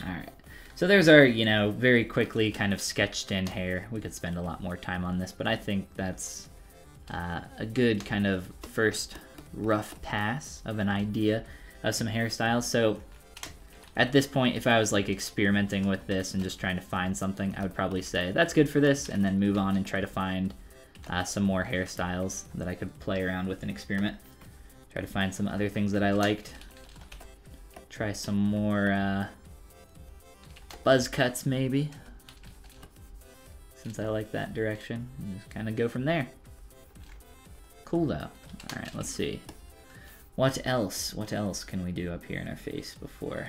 Alright, so there's our, you know, very quickly kind of sketched in hair. We could spend a lot more time on this, but I think that's a good kind of first rough pass of an idea of some hairstyles. So at this point, if I was like experimenting with this and just trying to find something, I would probably say that's good for this, and then move on and try to find some more hairstyles that I could play around with and experiment. Try to find some other things that I liked. Try some more buzz cuts maybe, since I like that direction, and just kind of go from there. Cool though. All right, let's see. What else can we do up here in our face before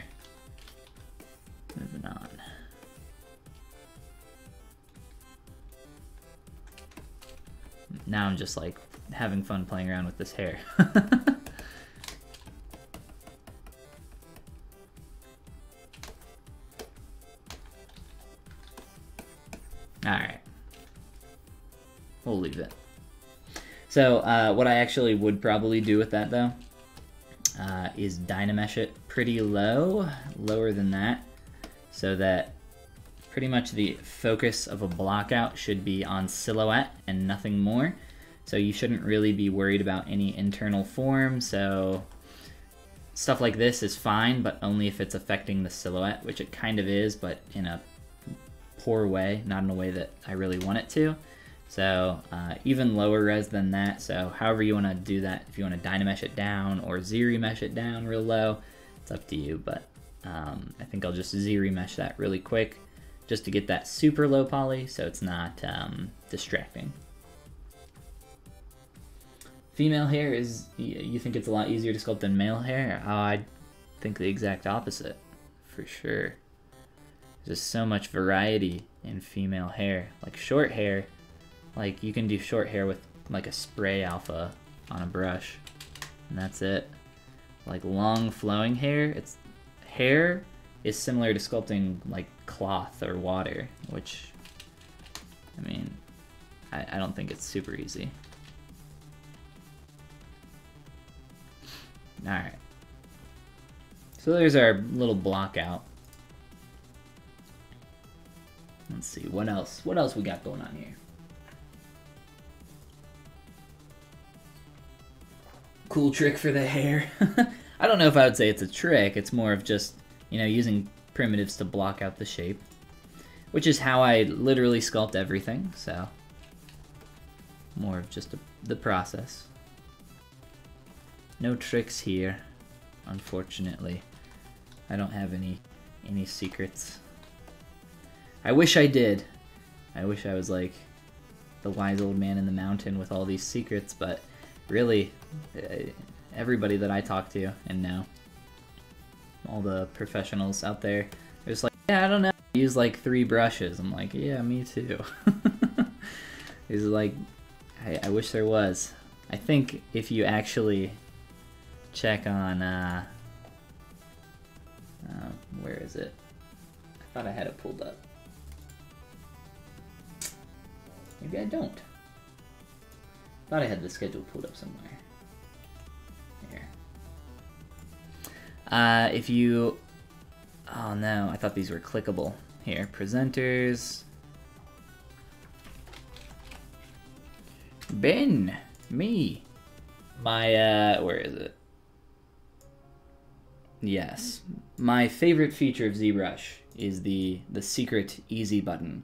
moving on? Now I'm just like having fun playing around with this hair. Alright. We'll leave it. So, what I actually would probably do with that, though, is dynamesh it pretty low, lower than that, so that pretty much the focus of a block out should be on silhouette and nothing more. So you shouldn't really be worried about any internal form, so stuff like this is fine, but only if it's affecting the silhouette, which it kind of is, but in a poor way, not in a way that I really want it to. So even lower res than that, so however you want to do that, if you want to dynamesh it down or Z-remesh it down real low, it's up to you, but I think I'll just Z-remesh that really quick just to get that super low poly so it's not distracting. Female hair is, you think it's a lot easier to sculpt than male hair? Oh, I think the exact opposite, for sure. There's just so much variety in female hair. Like short hair, like you can do short hair with like a spray alpha on a brush, and that's it. Like long flowing hair, hair is similar to sculpting like cloth or water, which, I mean, I don't think it's super easy. Alright. So there's our little block out. Let's see, what else? What else we got going on here? Cool trick for the hair. I don't know if I would say it's a trick, it's more of just, you know, using primitives to block out the shape, which is how I literally sculpt everything, so more of just the process. No tricks here, unfortunately. I don't have any secrets. I wish I did. I wish I was like the wise old man in the mountain with all these secrets, but really, everybody that I talk to and know, all the professionals out there, they're just like, yeah, I don't know, I use like 3 brushes. I'm like, yeah, me too. It's like, I wish there was. I think if you actually check on, where is it? I thought I had it pulled up. Maybe I don't. Thought I had the schedule pulled up somewhere. Here. If you... Oh no, I thought these were clickable. Here, presenters. Ben! Me! My, where is it? Yes. My favorite feature of ZBrush is the secret easy button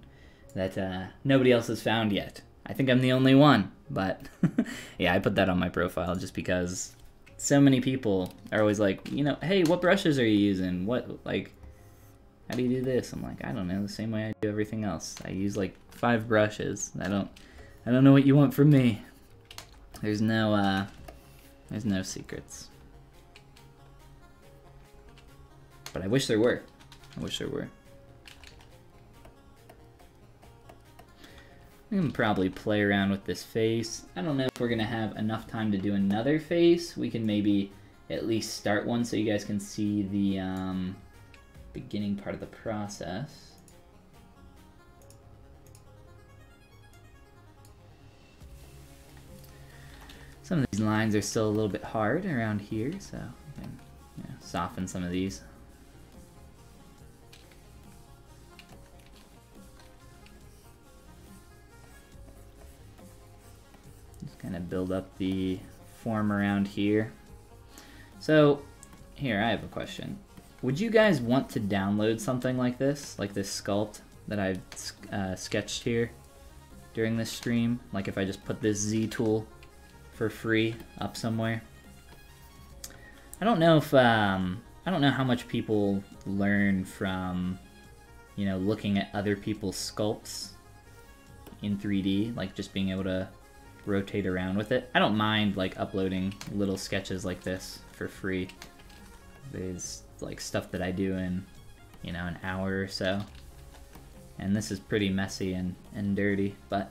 that nobody else has found yet. I think I'm the only one, but yeah, I put that on my profile just because so many people are always like, you know, hey, what brushes are you using? What, like, how do you do this? I'm like, I don't know, the same way I do everything else. I use like 5 brushes. I don't know what you want from me. There's no secrets. But I wish there were. I wish there were. We can probably play around with this face. I don't know if we're gonna have enough time to do another face. We can maybe at least start one so you guys can see the beginning part of the process. Some of these lines are still a little bit hard around here, so I can soften some of these. Just kind of build up the form around here. So here, I have a question. Would you guys want to download something like this sculpt that I've sketched here during this stream? Like if I just put this Z tool for free up somewhere? I don't know if I don't know how much people learn from, you know, looking at other people's sculpts in 3D, like just being able to rotate around with it. I don't mind like uploading little sketches like this for free. There's like stuff that I do in, you know, an hour or so. And this is pretty messy and dirty, but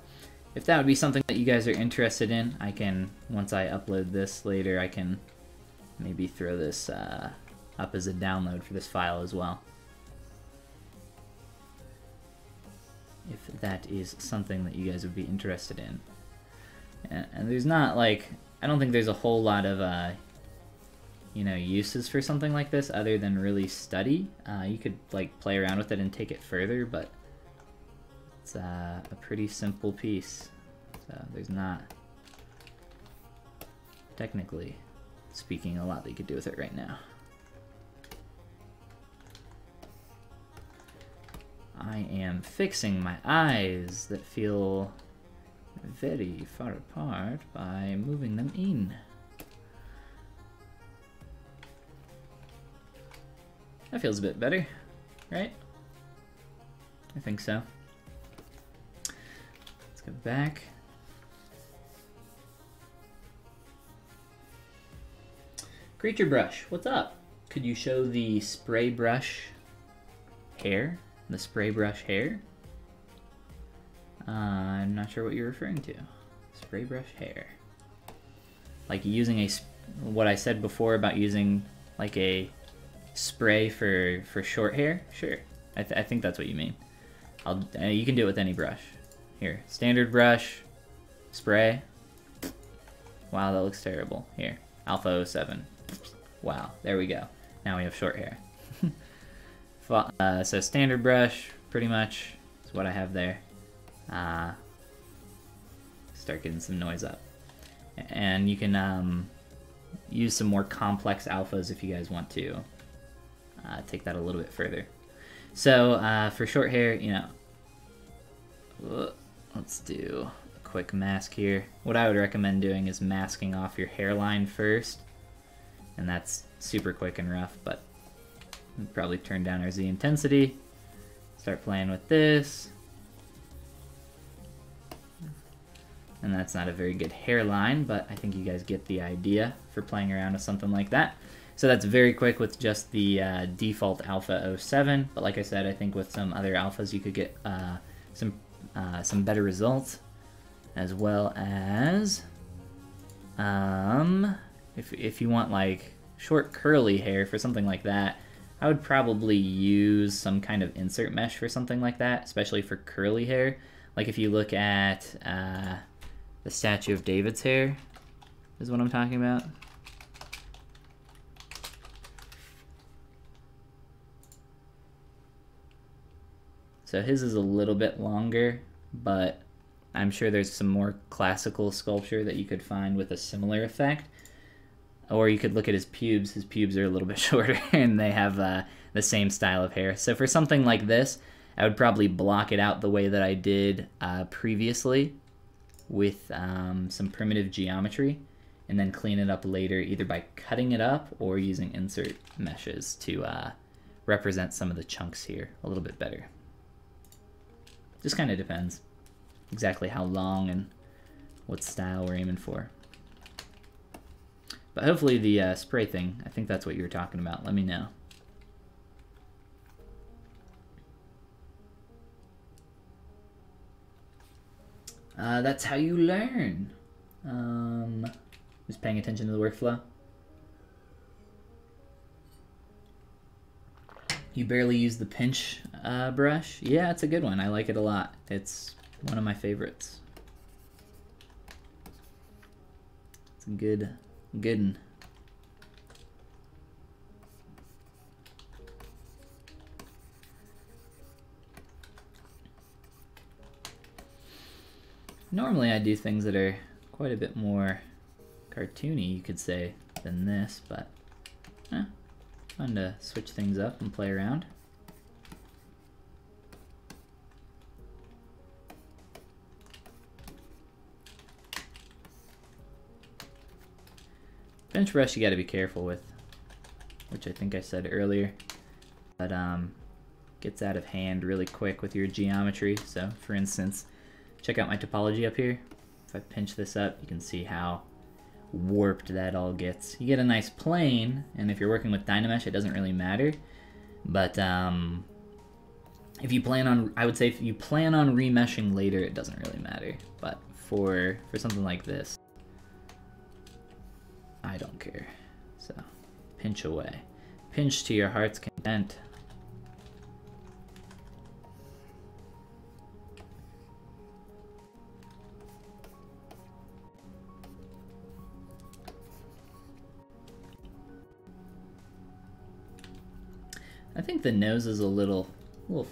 if that would be something that you guys are interested in, I can, once I upload this later, I can maybe throw this up as a download for this file as well. If that is something that you guys would be interested in. And there's not like, I don't think there's a whole lot of, you know, uses for something like this other than really study. You could like play around with it and take it further, but it's a pretty simple piece. So there's not, technically speaking, a lot that you could do with it right now. I am fixing my eyes that feel very far apart by moving them in. That feels a bit better, right? I think so. Let's go back. Creature brush, what's up? Could you show the spray brush hair? The spray brush hair? I'm not sure what you're referring to. Spray brush hair. Like using a, what I said before about using like a spray for short hair? Sure, I think that's what you mean. You can do it with any brush. Here, standard brush, spray. Wow, that looks terrible. Here, Alpha 07. Wow, there we go. Now we have short hair. So standard brush, pretty much, is what I have there. Start getting some noise up. And you can use some more complex alphas if you guys want to take that a little bit further. So for short hair, you know, let's do a quick mask here. What I would recommend doing is masking off your hairline first, and that's super quick and rough, but we'll probably turn down our Z intensity, start playing with this. And that's not a very good hairline, but I think you guys get the idea for playing around with something like that. So that's very quick with just the default Alpha 07, but like I said, I think with some other alphas you could get some better results, as well as if you want like short curly hair for something like that, I would probably use some kind of insert mesh for something like that, especially for curly hair. Like if you look at the Statue of David's hair, is what I'm talking about. So his is a little bit longer, but I'm sure there's some more classical sculpture that you could find with a similar effect. Or you could look at his pubes. His pubes are a little bit shorter and they have the same style of hair. So for something like this, I would probably block it out the way that I did previously with some primitive geometry, and then clean it up later either by cutting it up or using insert meshes to represent some of the chunks here a little bit better. Just kind of depends exactly how long and what style we're aiming for. But hopefully the spray thing, I think that's what you were talking about. Let me know. That's how you learn. Just paying attention to the workflow. You barely use the pinch brush. Yeah, it's a good one. I like it a lot. It's one of my favorites. It's a good one. Normally I do things that are quite a bit more cartoony, you could say, than this, but fun to switch things up and play around. Pinch brush you gotta be careful with, which I think I said earlier, but gets out of hand really quick with your geometry. So for instance, check out my topology up here. If I pinch this up, you can see how warped that all gets. You get a nice plane, and if you're working with Dynamesh, it doesn't really matter. But if you plan on, I would say if you plan on remeshing later, it doesn't really matter. But for something like this, I don't care. So pinch away. Pinch to your heart's content. I think the nose is a little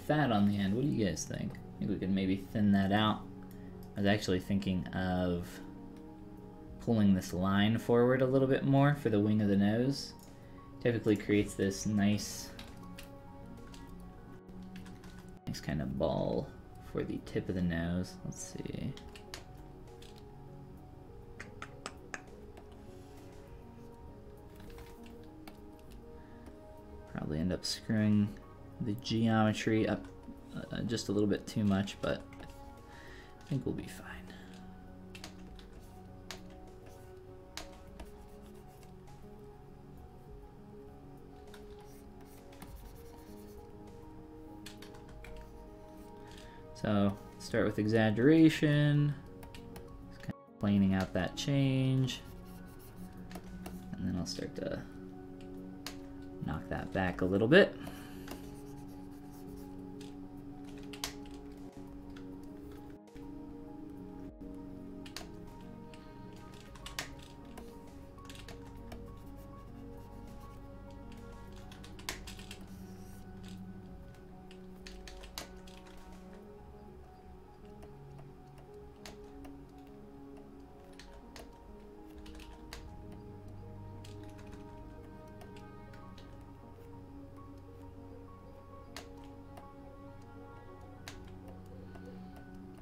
fat on the end. What do you guys think? I think we could maybe thin that out. I was actually thinking of pulling this line forward a little bit more for the wing of the nose. Typically creates this nice kind of ball for the tip of the nose. Let's see. Probably end up screwing the geometry up just a little bit too much, but I think we'll be fine. So start with exaggeration, just kind of planing out that change, and then I'll start to knock that back a little bit.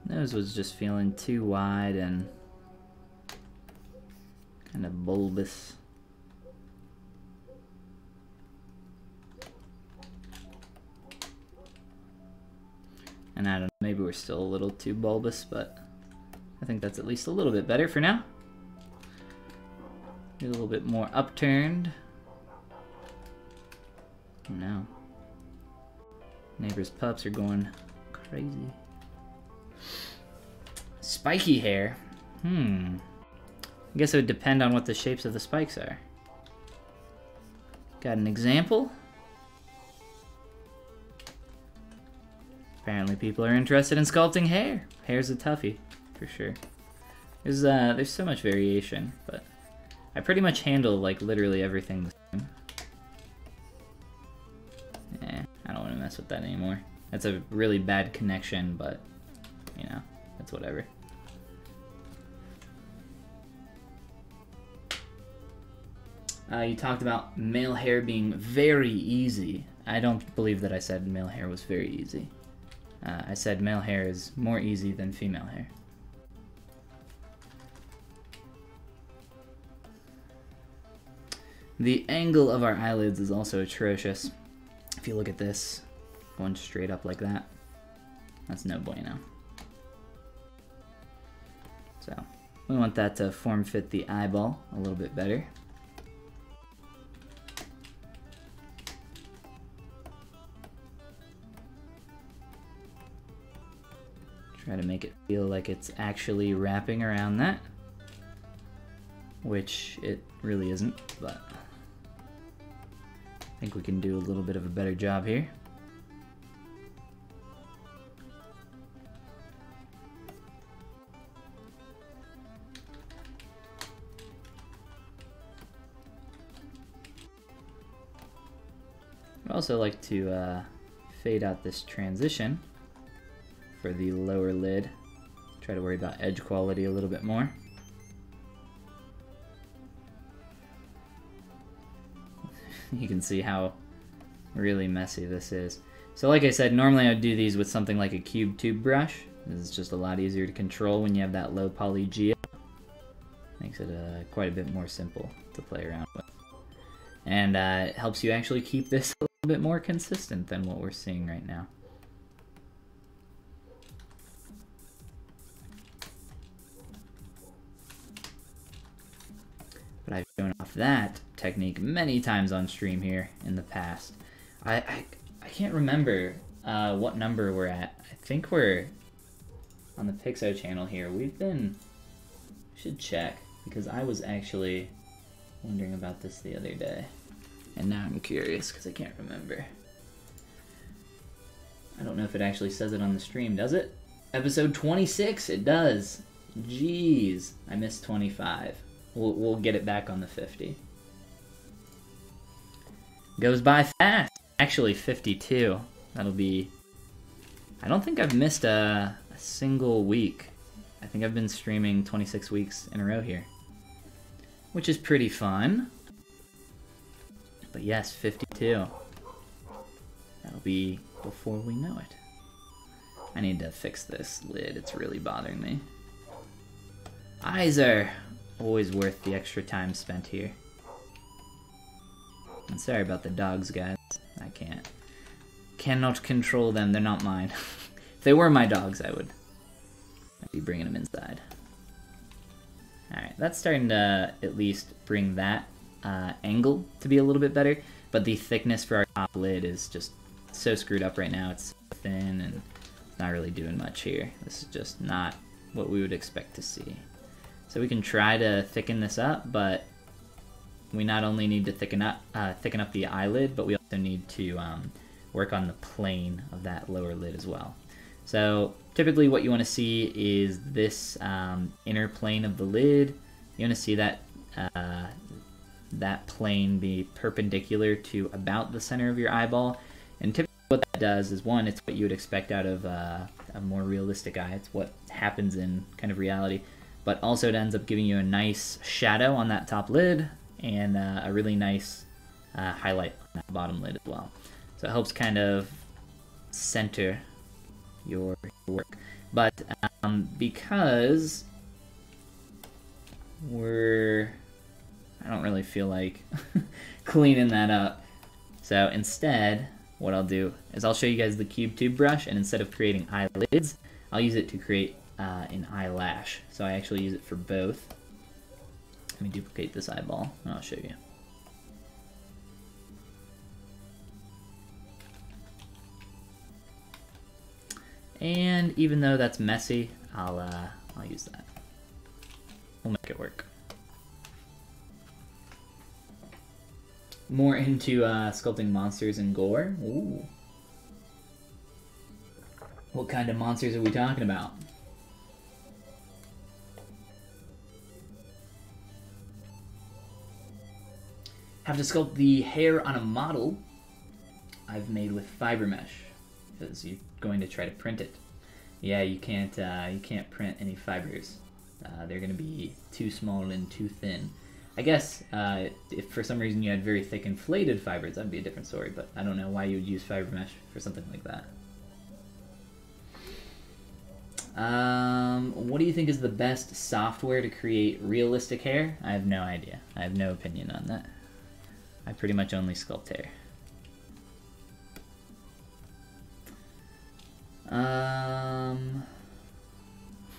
Nose was just feeling too wide and kind of bulbous. And I don't know, maybe we're still a little too bulbous, but I think that's at least a little bit better for now. A little bit more upturned. Oh no. Neighbor's pups are going crazy. Spiky hair. I guess it would depend on what the shapes of the spikes are. Got an example? Apparently people are interested in sculpting hair. Hair's a toughie, for sure. There's so much variation, but I pretty much handle like literally everything the same. I don't want to mess with that anymore. That's a really bad connection, but you know, that's whatever. You talked about male hair being very easy. I don't believe that I said male hair was very easy. I said male hair is more easy than female hair. The angle of our eyelids is also atrocious. If you look at this, going straight up like that, that's no bueno. So we want that to form fit the eyeball a little bit better. Try to make it feel like it's actually wrapping around that, which it really isn't, but I think we can do a little bit of a better job here. also like to fade out this transition for the lower lid. Try to worry about edge quality a little bit more. You can see how really messy this is. So like I said, normally I'd do these with something like a cube tube brush. This is just a lot easier to control when you have that low poly geo. Makes it quite a bit more simple to play around with. And it helps you actually keep this a little bit more consistent than what we're seeing right now. But I've shown off that technique many times on stream here in the past. I can't remember what number we're at. I think we're on the Pixo channel here. We've been... should check, because I was actually wondering about this the other day. And now I'm curious, because I can't remember. I don't know if it actually says it on the stream, does it? Episode 26, it does. Jeez, I missed 25. We'll get it back on the 50. Goes by fast. Actually, 52. That'll be... I don't think I've missed a single week. I think I've been streaming 26 weeks in a row here, which is pretty fun. But yes, 52. That'll be before we know it. I need to fix this lid. It's really bothering me. Eyes are always worth the extra time spent here. And sorry about the dogs, guys. I cannot control them. They're not mine. If they were my dogs, I'd be bringing them inside. Alright, that's starting to at least bring that angle to be a little bit better, but the thickness for our top lid is just so screwed up right now. It's so thin and it's not really doing much here. This is just not what we would expect to see. So we can try to thicken this up, but we not only need to thicken up the eyelid, but we also need to work on the plane of that lower lid as well. So typically what you want to see is this inner plane of the lid. You want to see that that plane be perpendicular to about the center of your eyeball. And typically what that does is, one, it's what you would expect out of a more realistic eye. It's what happens in kind of reality. But also it ends up giving you a nice shadow on that top lid and a really nice highlight on that bottom lid as well. So it helps kind of center your work. But because I don't really feel like cleaning that up. So instead, what I'll do is I'll show you guys the cube tube brush, and instead of creating eyelids, I'll use it to create an eyelash. So I actually use it for both. Let me duplicate this eyeball and I'll show you. And even though that's messy, I'll use that. We'll make it work. More into sculpting monsters and gore. Ooh. What kind of monsters are we talking about? Have to sculpt the hair on a model I've made with fiber mesh, because you're going to try to print it. Yeah, you can't print any fibers. They're going to be too small and too thin. I guess if for some reason you had very thick inflated fibers, that'd be a different story, but I don't know why you would use fiber mesh for something like that. What do you think is the best software to create realistic hair? I have no idea. I have no opinion on that. I pretty much only sculpt hair.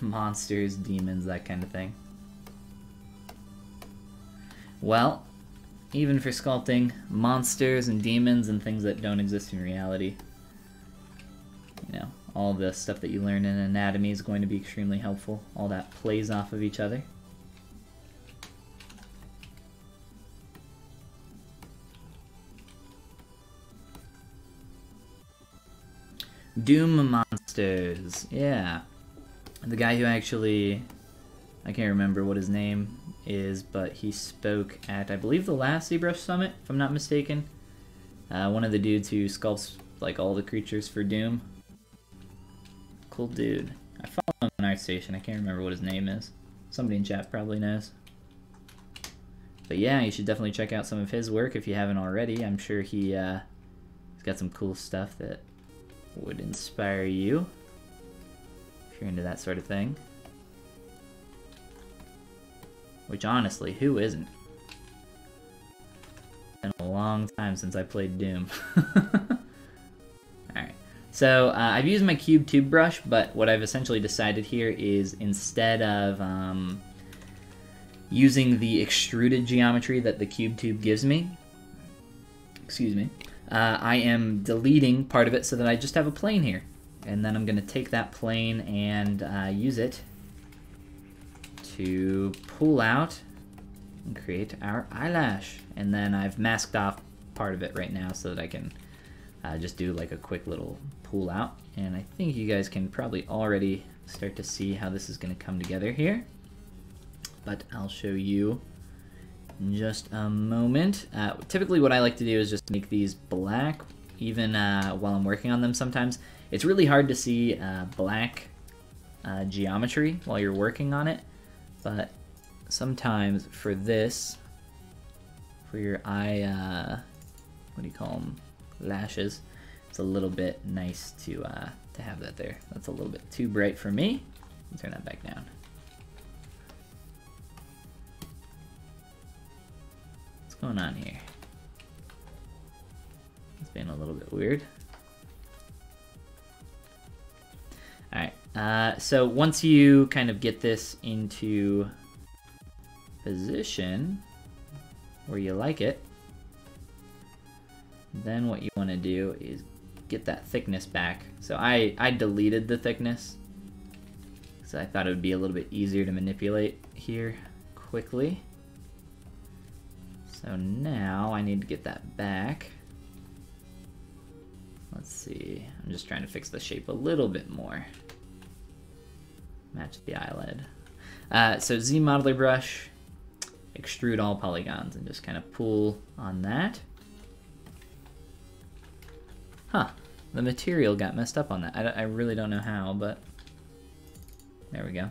Monsters, demons, that kind of thing. Well, even for sculpting monsters and demons and things that don't exist in reality, you know, all the stuff that you learn in anatomy is going to be extremely helpful. All that plays off of each other. Doom monsters, yeah. The guy who actually, I can't remember what his name is, but he spoke at, I believe, the last ZBrush Summit, if I'm not mistaken. One of the dudes who sculpts like all the creatures for Doom. Cool dude. I follow him on ArtStation. I can't remember what his name is. Somebody in chat probably knows. But yeah, you should definitely check out some of his work if you haven't already. I'm sure he's got some cool stuff that would inspire you if you're into that sort of thing. Which honestly, who isn't? It's been a long time since I played Doom. Alright, so I've used my cube tube brush, but what I've essentially decided here is instead of using the extruded geometry that the cube tube gives me, excuse me, I am deleting part of it so that I just have a plane here. And then I'm going to take that plane and use it to pull out and create our eyelash. And then I've masked off part of it right now so that I can just do like a quick little pull out. And I think you guys can probably already start to see how this is going to come together here. But I'll show you in just a moment. Typically what I like to do is just make these black, even while I'm working on them sometimes. It's really hard to see black geometry while you're working on it, but sometimes for this, for your eye, what do you call them, lashes, it's a little bit nice to have that there. That's a little bit too bright for me. I'll turn that back down. What's going on here? It's been a little bit weird. Alright, so once you kind of get this into position where you like it, then what you want to do is get that thickness back. So I deleted the thickness because I thought it would be a little bit easier to manipulate here quickly. So now I need to get that back. Let's see, I'm just trying to fix the shape a little bit more. Match the eyelid. So Z modeler brush, extrude all polygons, and just kind of pull on that. Huh, the material got messed up on that. I really don't know how, but there we go.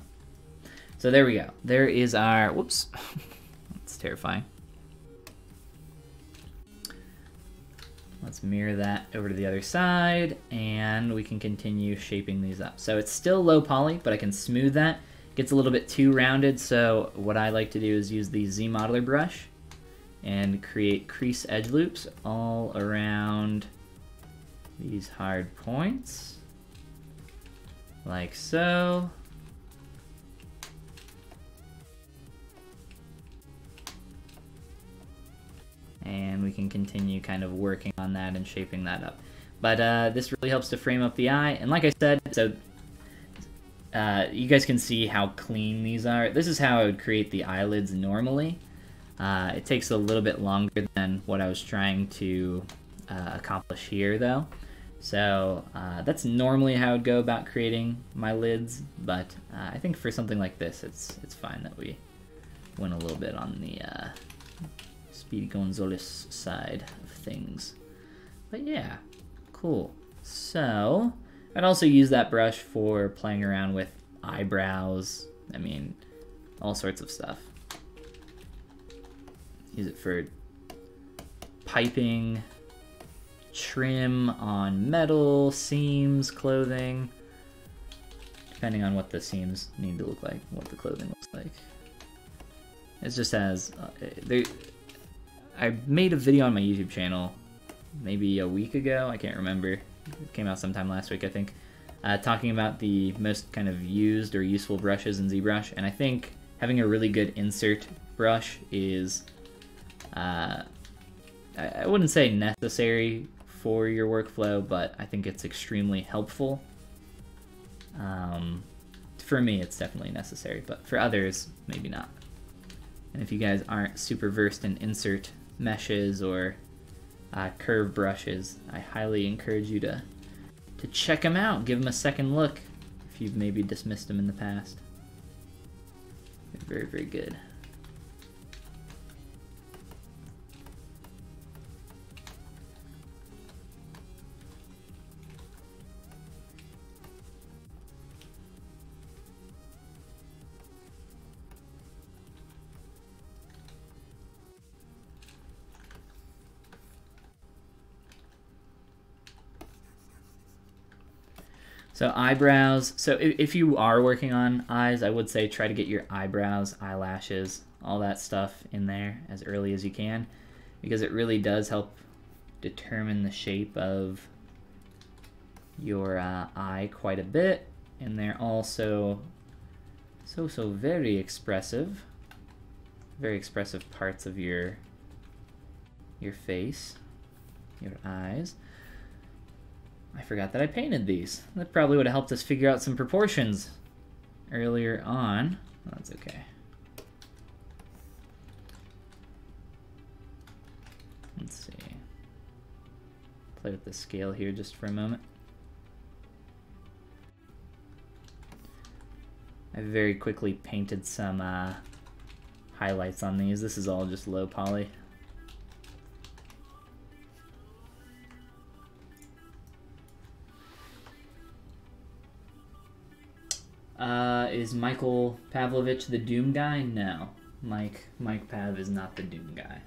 So there we go. There is our, whoops, that's terrifying. Let's mirror that over to the other side, and we can continue shaping these up. So it's still low poly, but I can smooth that. It gets a little bit too rounded, so what I like to do is use the Z modeler brush and create crease edge loops all around these hard points, like so. And we can continue kind of working on that and shaping that up. But this really helps to frame up the eye. And like I said, so you guys can see how clean these are. This is how I would create the eyelids normally. It takes a little bit longer than what I was trying to accomplish here, though. So that's normally how I would go about creating my lids. But I think for something like this, it's fine that we went a little bit on the Speedy Gonzalez side of things. But yeah, cool. So I'd also use that brush for playing around with eyebrows. I mean, all sorts of stuff. Use it for piping, trim on metal, seams, clothing, depending on what the seams need to look like, what the clothing looks like. It just has, I made a video on my YouTube channel maybe a week ago, I can't remember, it came out sometime last week I think, talking about the most kind of used or useful brushes in ZBrush, and I think having a really good insert brush is, I wouldn't say necessary for your workflow, but I think it's extremely helpful. For me it's definitely necessary, but for others maybe not. And if you guys aren't super versed in insert meshes or curve brushes, I highly encourage you to check them out, give them a second look if you've maybe dismissed them in the past. They're very, very good. So eyebrows, so if you are working on eyes, I would say try to get your eyebrows, eyelashes, all that stuff in there as early as you can, because it really does help determine the shape of your eye quite a bit. And they're also so very expressive parts of your face, your eyes. I forgot that I painted these. That probably would have helped us figure out some proportions earlier on. That's okay. Let's see. Play with the scale here just for a moment. I very quickly painted some highlights on these. This is all just low poly. Is Michael Pavlovich the Doom guy? No. Mike Pav is not the Doom guy.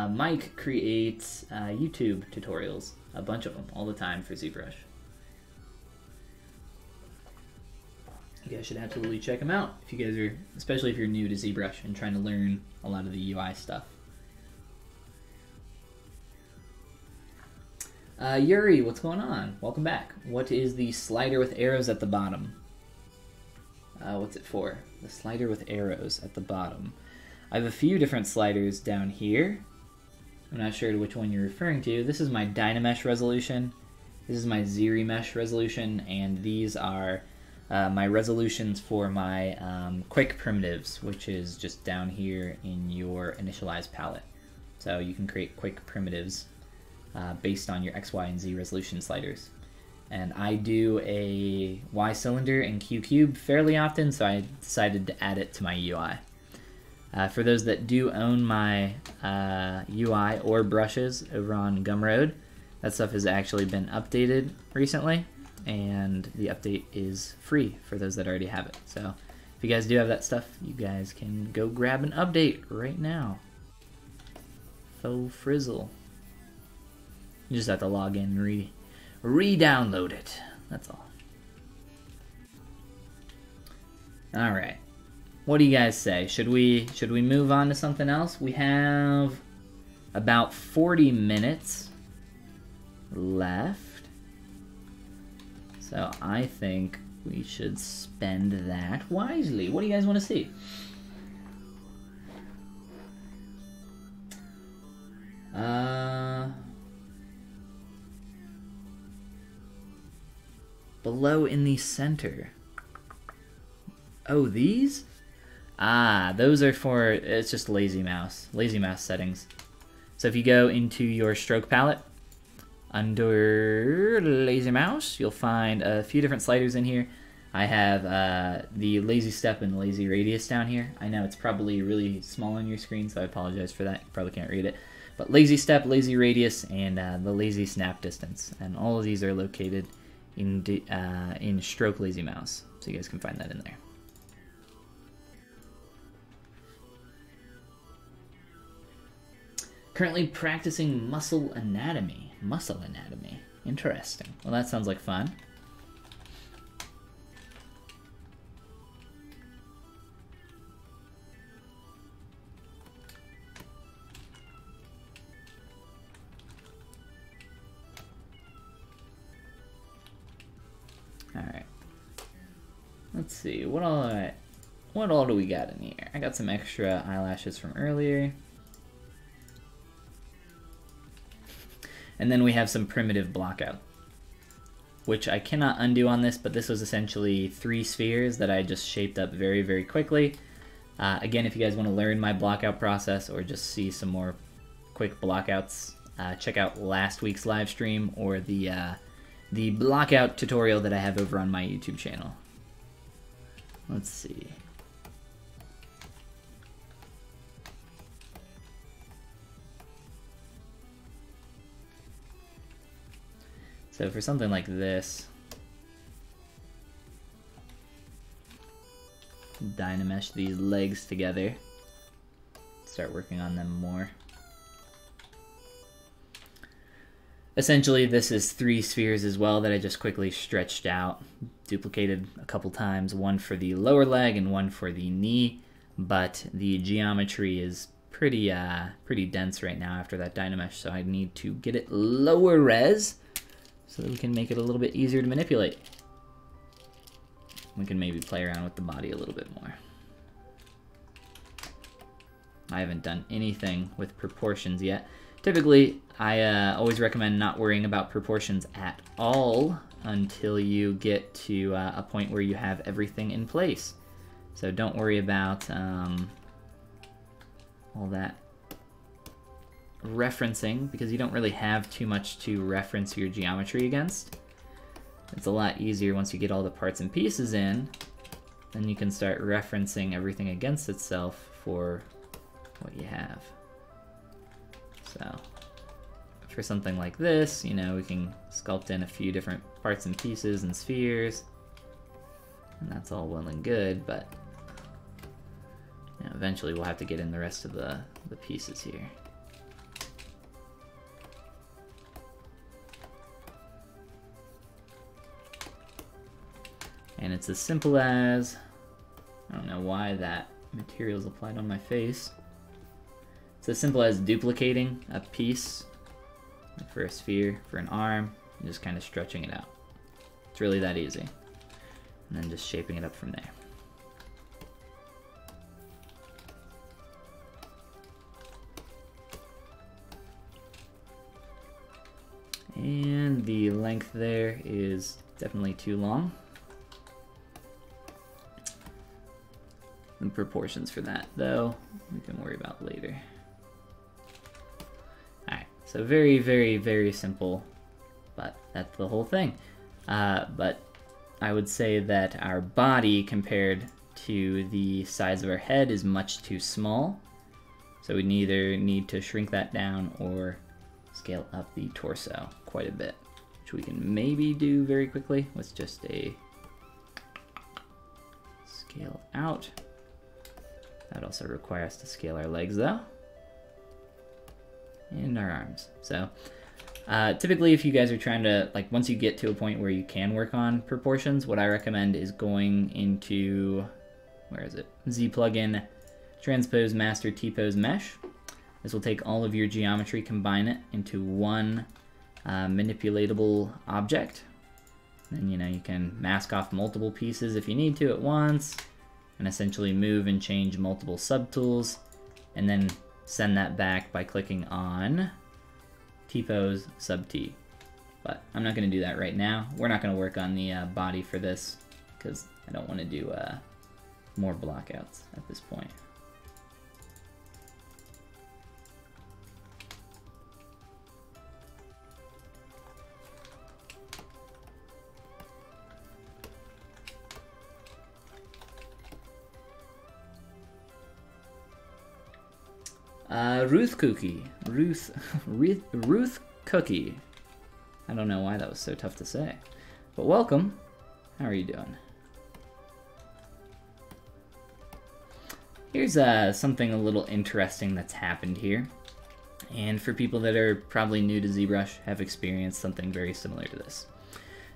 Mike creates YouTube tutorials, a bunch of them, all the time for ZBrush. You guys should absolutely check him out if you guys are, especially if you're new to ZBrush and trying to learn a lot of the UI stuff. Yuri, what's going on? Welcome back. What is the slider with arrows at the bottom? What's it for? The slider with arrows at the bottom. I have a few different sliders down here. I'm not sure which one you're referring to. This is my Dynamesh resolution. This is my ZRemesh resolution, and these are my resolutions for my quick primitives, which is just down here in your initialize palette. So you can create quick primitives based on your X, Y, and Z resolution sliders. And I do a Y cylinder and Q cube fairly often, so I decided to add it to my UI. For those that do own my UI or brushes over on Gumroad, that stuff has actually been updated recently, and the update is free for those that already have it. So if you guys do have that stuff, you guys can go grab an update right now. Faux frizzle. You just have to log in and re-download it. That's all. All right. What do you guys say? Should we move on to something else? We have about 40 minutes left. So I think we should spend that wisely. What do you guys want to see? Below in the center. Oh, these? Ah, those are for, it's just lazy mouse settings. So if you go into your stroke palette, under lazy mouse, you'll find a few different sliders in here. I have the lazy step and lazy radius down here. I know it's probably really small on your screen, so I apologize for that. You probably can't read it. But lazy step, lazy radius, and the lazy snap distance. And all of these are located in stroke lazy mouse. So you guys can find that in there. Currently practicing muscle anatomy. Muscle anatomy. Interesting. Well, that sounds like fun. All right. Let's see. What all do we got in here? I got some extra eyelashes from earlier. And then we have some primitive blockout, which I cannot undo on this, but this was essentially 3 spheres that I just shaped up very, very quickly. Again, if you guys want to learn my blockout process or just see some more quick blockouts, check out last week's live stream or the blockout tutorial that I have over on my YouTube channel. Let's see. So for something like this, Dynamesh these legs together, start working on them more. essentially this is 3 spheres as well that I just quickly stretched out, duplicated a couple times, one for the lower leg and one for the knee, but the geometry is pretty dense right now after that Dynamesh, so I need to get it lower res so that we can make it a little bit easier to manipulate. We can maybe play around with the body a little bit more. I haven't done anything with proportions yet. Typically, I always recommend not worrying about proportions at all until you get to a point where you have everything in place. So don't worry about all that referencing, because you don't really have too much to reference your geometry against. It's a lot easier once you get all the parts and pieces in, then you can start referencing everything against itself for what you have. So for something like this, you know, we can sculpt in a few different parts and pieces and spheres, and that's all well and good, but you know, eventually we'll have to get in the rest of the pieces here. And it's as simple as, I don't know why that material is applied on my face. It's as simple as duplicating a piece for a sphere, for an arm, and just kind of stretching it out. It's really that easy. And then just shaping it up from there. And the length there is definitely too long. The proportions for that, though, we can worry about later. Alright, so very, very, very simple, but that's the whole thing. But I would say that our body compared to the size of our head is much too small. So we either need to shrink that down or scale up the torso quite a bit, which we can maybe do very quickly with just a scale out. That also requires us to scale our legs though, and our arms. So typically if you guys are trying to, like, once you get to a point where you can work on proportions, what I recommend is going into, where is it? Z plugin, transpose master T-pose mesh. This will take all of your geometry, combine it into one manipulatable object. Then, you know, you can mask off multiple pieces if you need to at once, and essentially move and change multiple subtools, and then send that back by clicking on T-pose sub T. But I'm not going to do that right now. We're not going to work on the body for this because I don't want to do more blockouts at this point. Ruth Cookie. I don't know why that was so tough to say, but welcome. How are you doing? Here's something a little interesting that's happened here, and for people that are probably new to ZBrush, have experienced something very similar to this.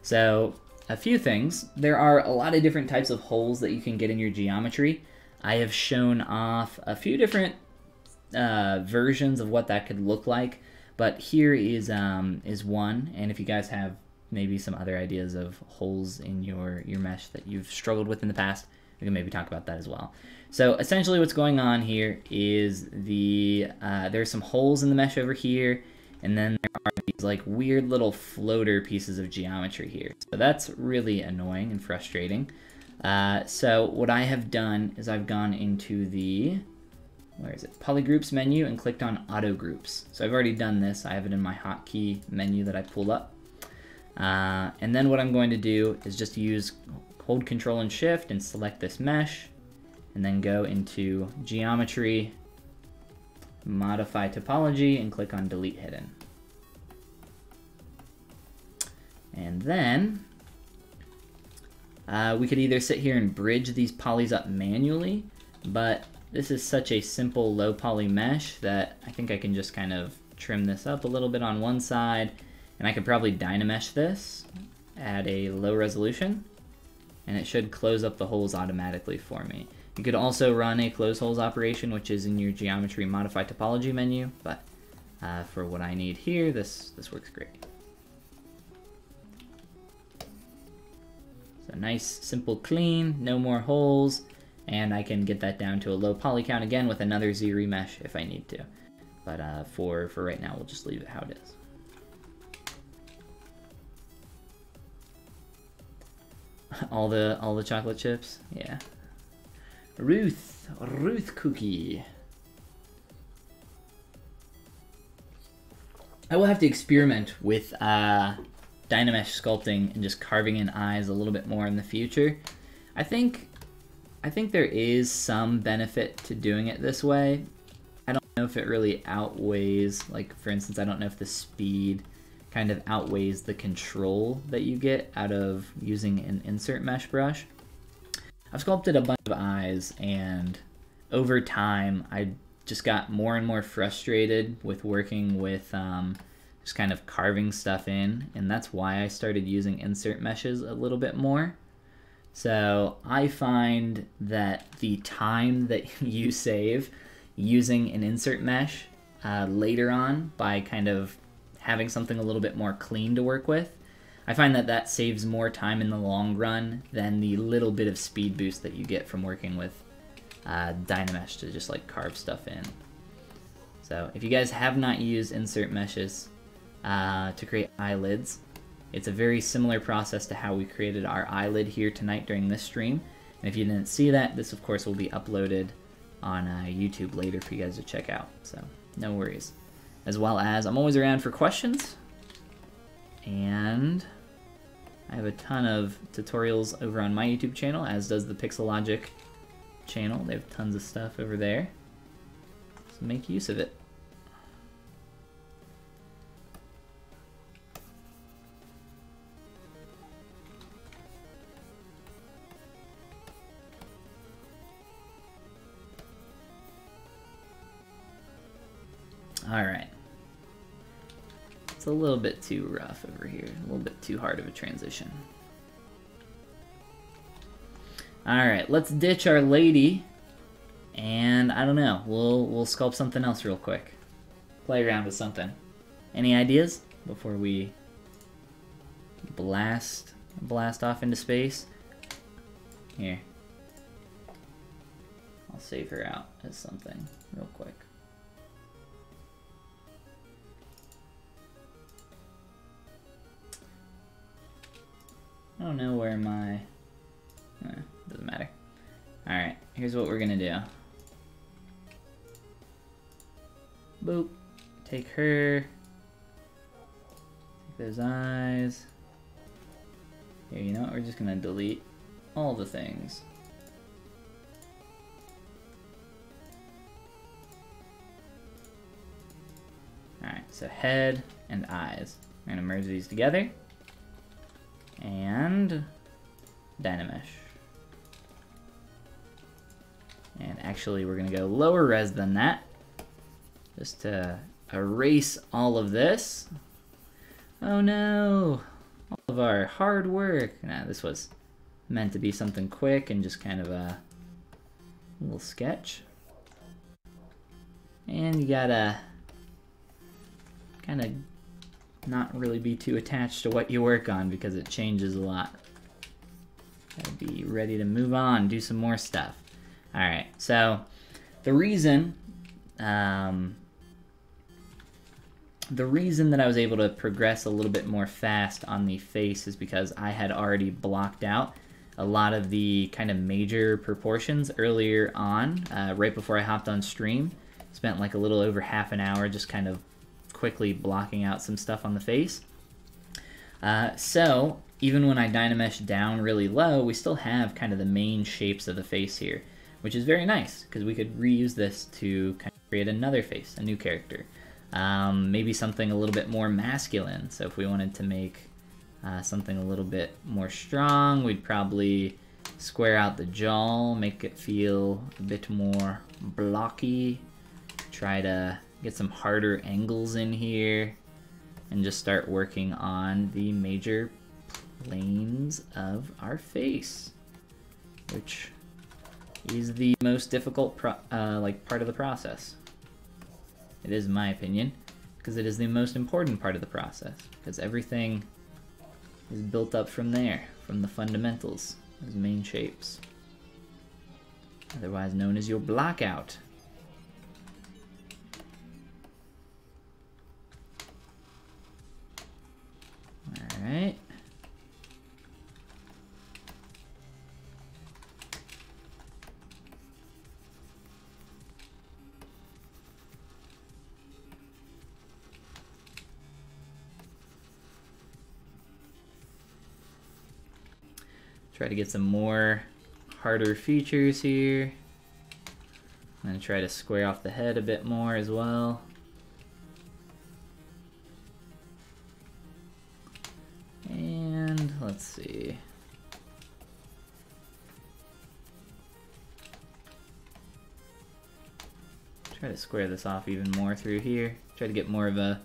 So a few things. There are a lot of different types of holes that you can get in your geometry. I have shown off a few different versions of what that could look like, but here is one, and if you guys have maybe some other ideas of holes in your mesh that you've struggled with in the past, we can maybe talk about that as well. So essentially what's going on here is there's some holes in the mesh over here, and then there are these like weird little floater pieces of geometry here. So that's really annoying and frustrating. So what I have done is I've gone into the, where is it, polygroups menu, and clicked on auto groups. So I've already done this. I have it in my hotkey menu that I pulled up. And then what I'm going to do is just hold Control and Shift and select this mesh, and then go into Geometry, Modify Topology, and click on Delete Hidden. And then we could either sit here and bridge these polys up manually, but this is such a simple low poly mesh that I think I can just kind of trim this up a little bit on one side And I could probably Dynamesh this at a low resolution, and it should close up the holes automatically for me. You could also run a close holes operation, which is in your geometry modify topology menu, but for what I need here, this works great. So nice, simple, clean, no more holes, and I can get that down to a low poly count again with another Z remesh if I need to. But for right now, we'll just leave it how it is. all the chocolate chips, yeah. Ruth cookie. I will have to experiment with Dynamesh sculpting and just carving in eyes a little bit more in the future. I think there is some benefit to doing it this way. I don't know if it really outweighs, like for instance, I don't know if the speed kind of outweighs the control that you get out of using an insert mesh brush. I've sculpted a bunch of eyes, and over time I just got more and more frustrated with working with just kind of carving stuff in, and that's why I started using insert meshes a little bit more. So I find that the time that you save using an insert mesh later on by kind of having something a little bit more clean to work with, I find that that saves more time in the long run than the little bit of speed boost that you get from working with Dynamesh to just like carve stuff in. So if you guys have not used insert meshes to create eyelids, it's a very similar process to how we created our eyelid here tonight during this stream. And if you didn't see that, this of course will be uploaded on YouTube later for you guys to check out. So no worries. As well as I'm always around for questions, and I have a ton of tutorials over on my YouTube channel, as does the Pixelogic channel. They have tons of stuff over there, so make use of it. All right. It's a little bit too rough over here, a little bit too hard of a transition. All right, let's ditch our lady, and I don't know, we'll sculpt something else real quick. Play around with something. Any ideas before we blast off into space? Here, I'll save her out as something real quick. I don't know where my... doesn't matter. Alright, here's what we're gonna do. Boop. Take her. Take those eyes. Here, you know what? We're just gonna delete all the things. Alright, so head and eyes. We're gonna merge these together. And Dynamesh. And actually we're gonna go lower res than that, just to erase all of this. Oh no! All of our hard work. Nah, this was meant to be something quick and just kind of a little sketch. And you gotta kind of not really be too attached to what you work on because it changes a lot. Gotta be ready to move on, do some more stuff. Alright, so the reason that I was able to progress a little bit more fast on the face is because I had already blocked out a lot of the kind of major proportions earlier on, right before I hopped on stream. Spent like a little over half an hour just kind of quickly blocking out some stuff on the face. So even when I Dynamesh down really low, we still have kind of the main shapes of the face here, which is very nice because we could reuse this to kind of create another face, a new character. Maybe something a little bit more masculine. So if we wanted to make something a little bit more strong, we'd probably square out the jaw, make it feel a bit more blocky, try to get some harder angles in here. and just start working on the major planes of our face, which is the most difficult part of the process. It is, in my opinion, because it is the most important part of the process, because everything is built up from there, from the fundamentals, those main shapes, otherwise known as your blockout. Alright. Try to get some more harder features here. I'm going to try to square off the head a bit more as well. And let's see. Try to square this off even more through here. Try to get more of a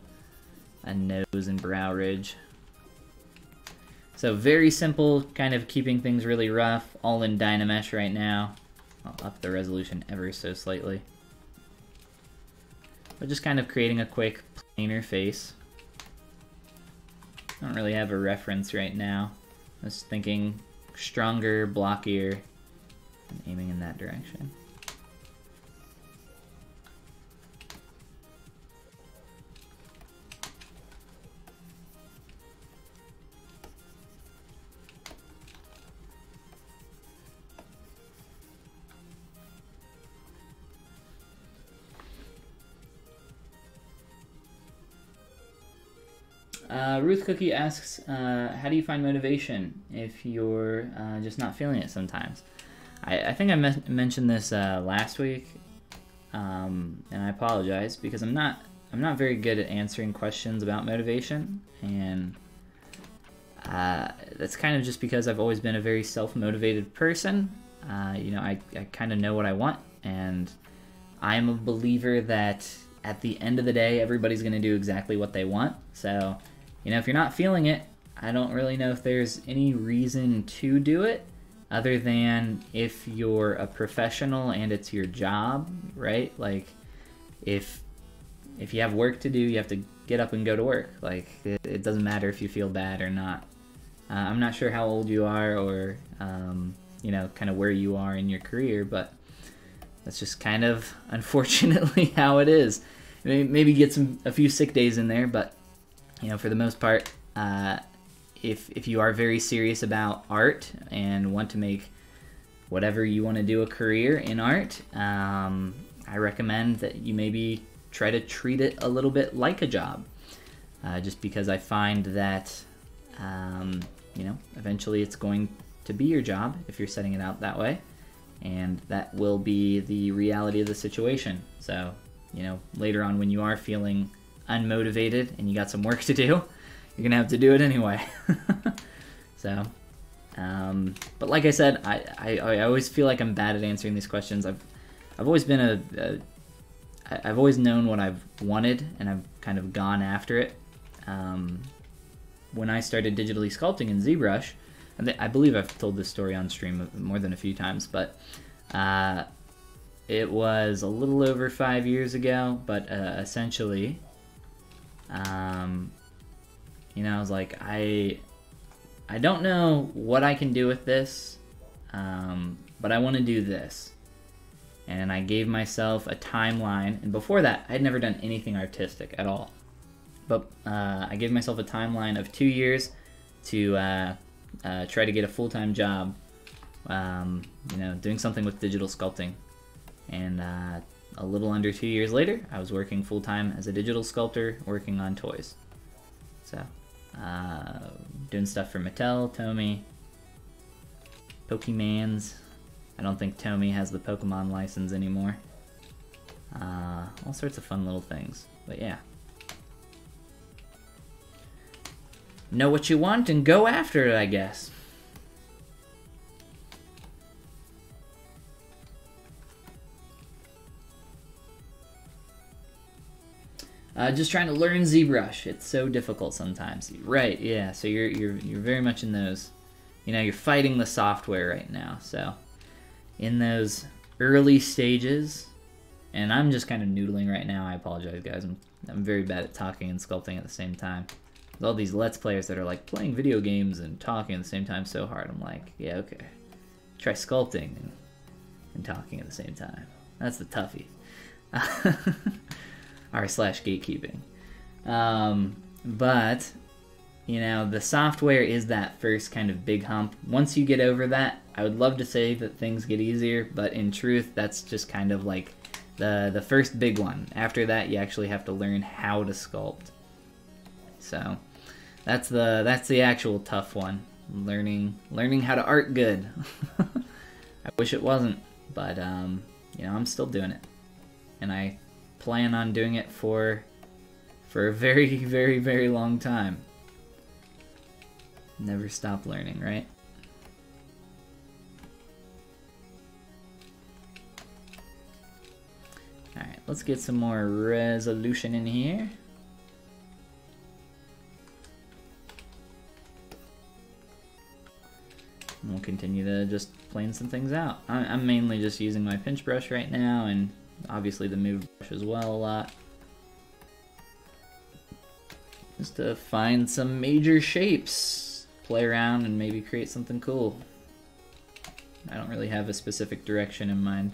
nose and brow ridge. So very simple, kind of keeping things really rough, all in Dynamesh right now. I'll up the resolution ever so slightly. But just kind of creating a quick planar face. I don't really have a reference right now. I was thinking stronger, blockier, and aiming in that direction. Ruth Cookie asks, how do you find motivation if you're just not feeling it sometimes? I think I mentioned this last week, and I apologize because I'm not very good at answering questions about motivation, and that's kind of just because I've always been a very self-motivated person. You know, I kind of know what I want, and I'm a believer that at the end of the day, everybody's going to do exactly what they want. So, you know, if you're not feeling it, I don't really know if there's any reason to do it other than if you're a professional and it's your job, right? Like, if you have work to do, you have to get up and go to work. Like, it doesn't matter if you feel bad or not. I'm not sure how old you are or, you know, kind of where you are in your career, but that's just kind of, unfortunately, how it is. Maybe get a few sick days in there, but you know, for the most part, if you are very serious about art and want to make whatever you want to do a career in art, I recommend that you maybe try to treat it a little bit like a job. Just because I find that, you know, eventually it's going to be your job if you're setting it out that way, and that will be the reality of the situation. So, you know, later on when you are feeling unmotivated and you got some work to do, you're gonna have to do it anyway. So, but like I said, I always feel like I'm bad at answering these questions. I've always been I've always known what I've wanted, and I've kind of gone after it. When I started digitally sculpting in ZBrush, I believe I've told this story on stream more than a few times, but it was a little over 5 years ago, but essentially, you know, I was like, I don't know what I can do with this, but I want to do this. And I gave myself a timeline, and before that, I had never done anything artistic at all. But I gave myself a timeline of 2 years to try to get a full-time job, you know, doing something with digital sculpting. And a little under 2 years later, I was working full-time as a digital sculptor, working on toys. So, doing stuff for Mattel, Tomy, Pokemans. I don't think Tomy has the Pokemon license anymore. All sorts of fun little things. But yeah. Know what you want and go after it, I guess. Just trying to learn ZBrush. It's so difficult sometimes. Right, yeah, so you're very much in those, you know, you're fighting the software right now, so in those early stages, and I'm just kind of noodling right now. I apologize, guys. I'm very bad at talking and sculpting at the same time. There's all these Let's Players that are like playing video games and talking at the same time so hard. I'm like, yeah, okay. Try sculpting and talking at the same time. That's the toughie. R/gatekeeping. But, you know, the software is that first kind of big hump. Once you get over that, I would love to say that things get easier, but in truth, that's just kind of like the first big one. After that, you actually have to learn how to sculpt. So that's the actual tough one. Learning how to art good. I wish it wasn't, but you know, I'm still doing it, and I plan on doing it for a very, very, very long time. Never stop learning, right? Alright, let's get some more resolution in here. And we'll continue to just plane some things out. I'm mainly just using my pinch brush right now, and obviously the move brush as well a lot. Just to find some major shapes, play around, and maybe create something cool. I don't really have a specific direction in mind.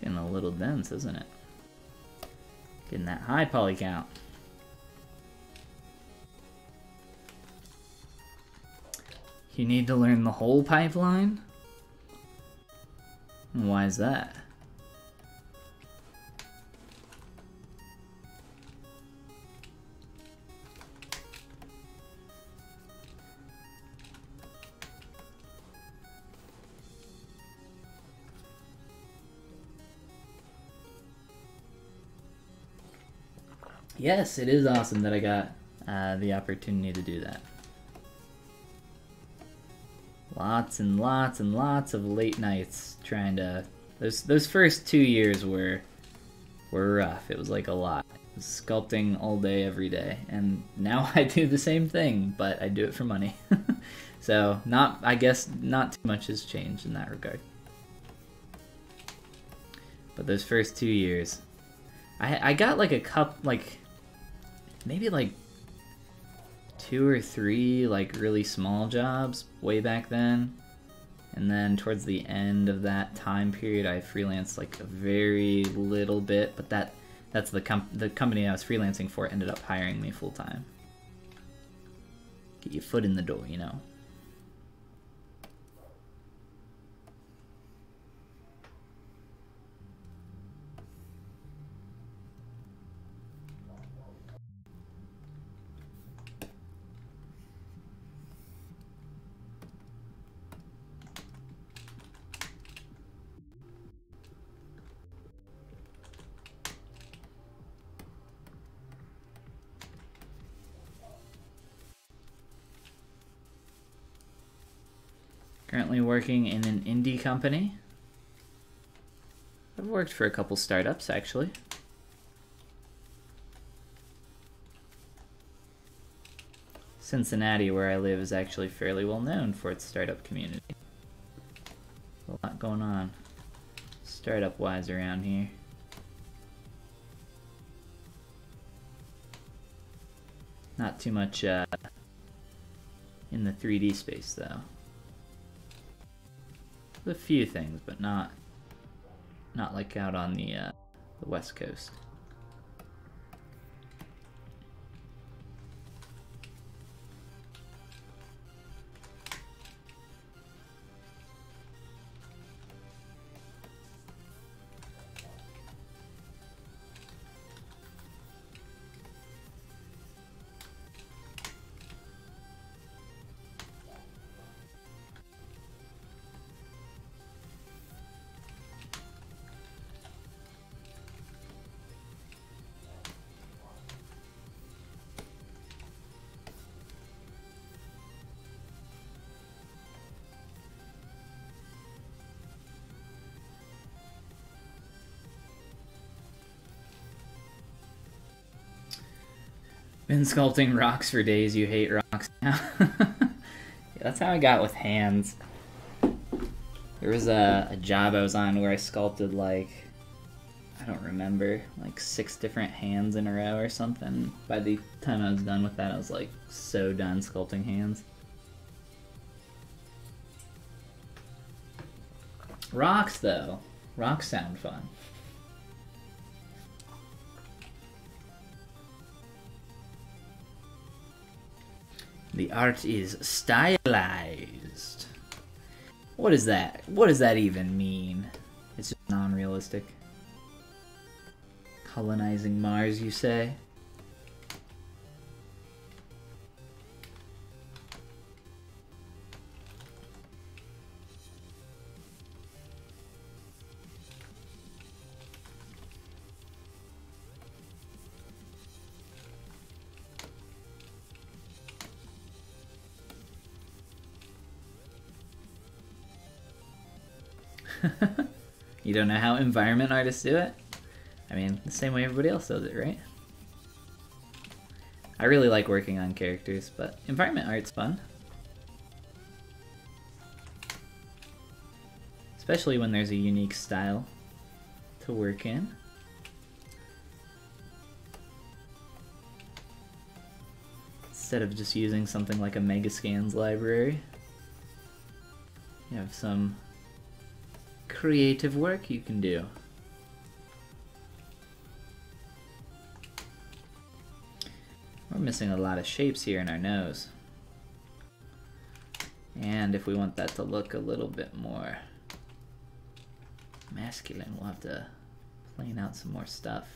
Getting a little dense, isn't it? Getting that high poly count. You need to learn the whole pipeline? Why is that? Yes, it is awesome that I got the opportunity to do that. Lots and lots and lots of late nights trying to... Those first 2 years were rough. It was like a lot. Sculpting all day, every day. And now I do the same thing, but I do it for money. So, I guess not too much has changed in that regard. But those first 2 years... I got like maybe like 2 or 3 like really small jobs way back then, and then towards the end of that time period I freelanced like a very little bit, but that's the company I was freelancing for ended up hiring me full-time. Get your foot in the door, you know. Currently working in an indie company. I've worked for a couple startups, actually. Cincinnati, where I live, is actually fairly well known for its startup community. A lot going on startup-wise around here. Not too much in the 3D space, though. A few things, but not not like out on the West Coast. Been sculpting rocks for days, you hate rocks now. Yeah, that's how I got with hands. There was a job I was on where I sculpted like, I don't remember, like 6 different hands in a row or something. By the time I was done with that, I was like so done sculpting hands. Rocks though, rocks sound fun. The art is stylized. What is that? What does that even mean? It's just non-realistic. Colonizing Mars, you say? You don't know how environment artists do it? I mean, the same way everybody else does it, right? I really like working on characters, but environment art's fun. Especially when there's a unique style to work in. Instead of just using something like a Megascans library, you have some creative work you can do. We're missing a lot of shapes here in our nose. And if we want that to look a little bit more masculine, we'll have to plane out some more stuff.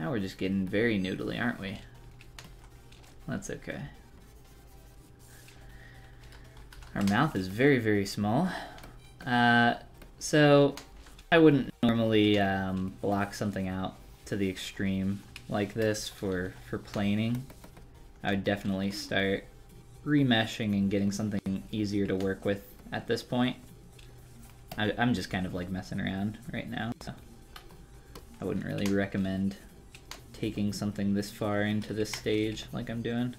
Now we're just getting very noodly, aren't we? That's okay. Our mouth is very, very small. So I wouldn't normally block something out to the extreme like this for planing. I would definitely start remeshing and getting something easier to work with at this point. I'm just kind of like messing around right now, so I wouldn't really recommend taking something this far into this stage like I'm doing.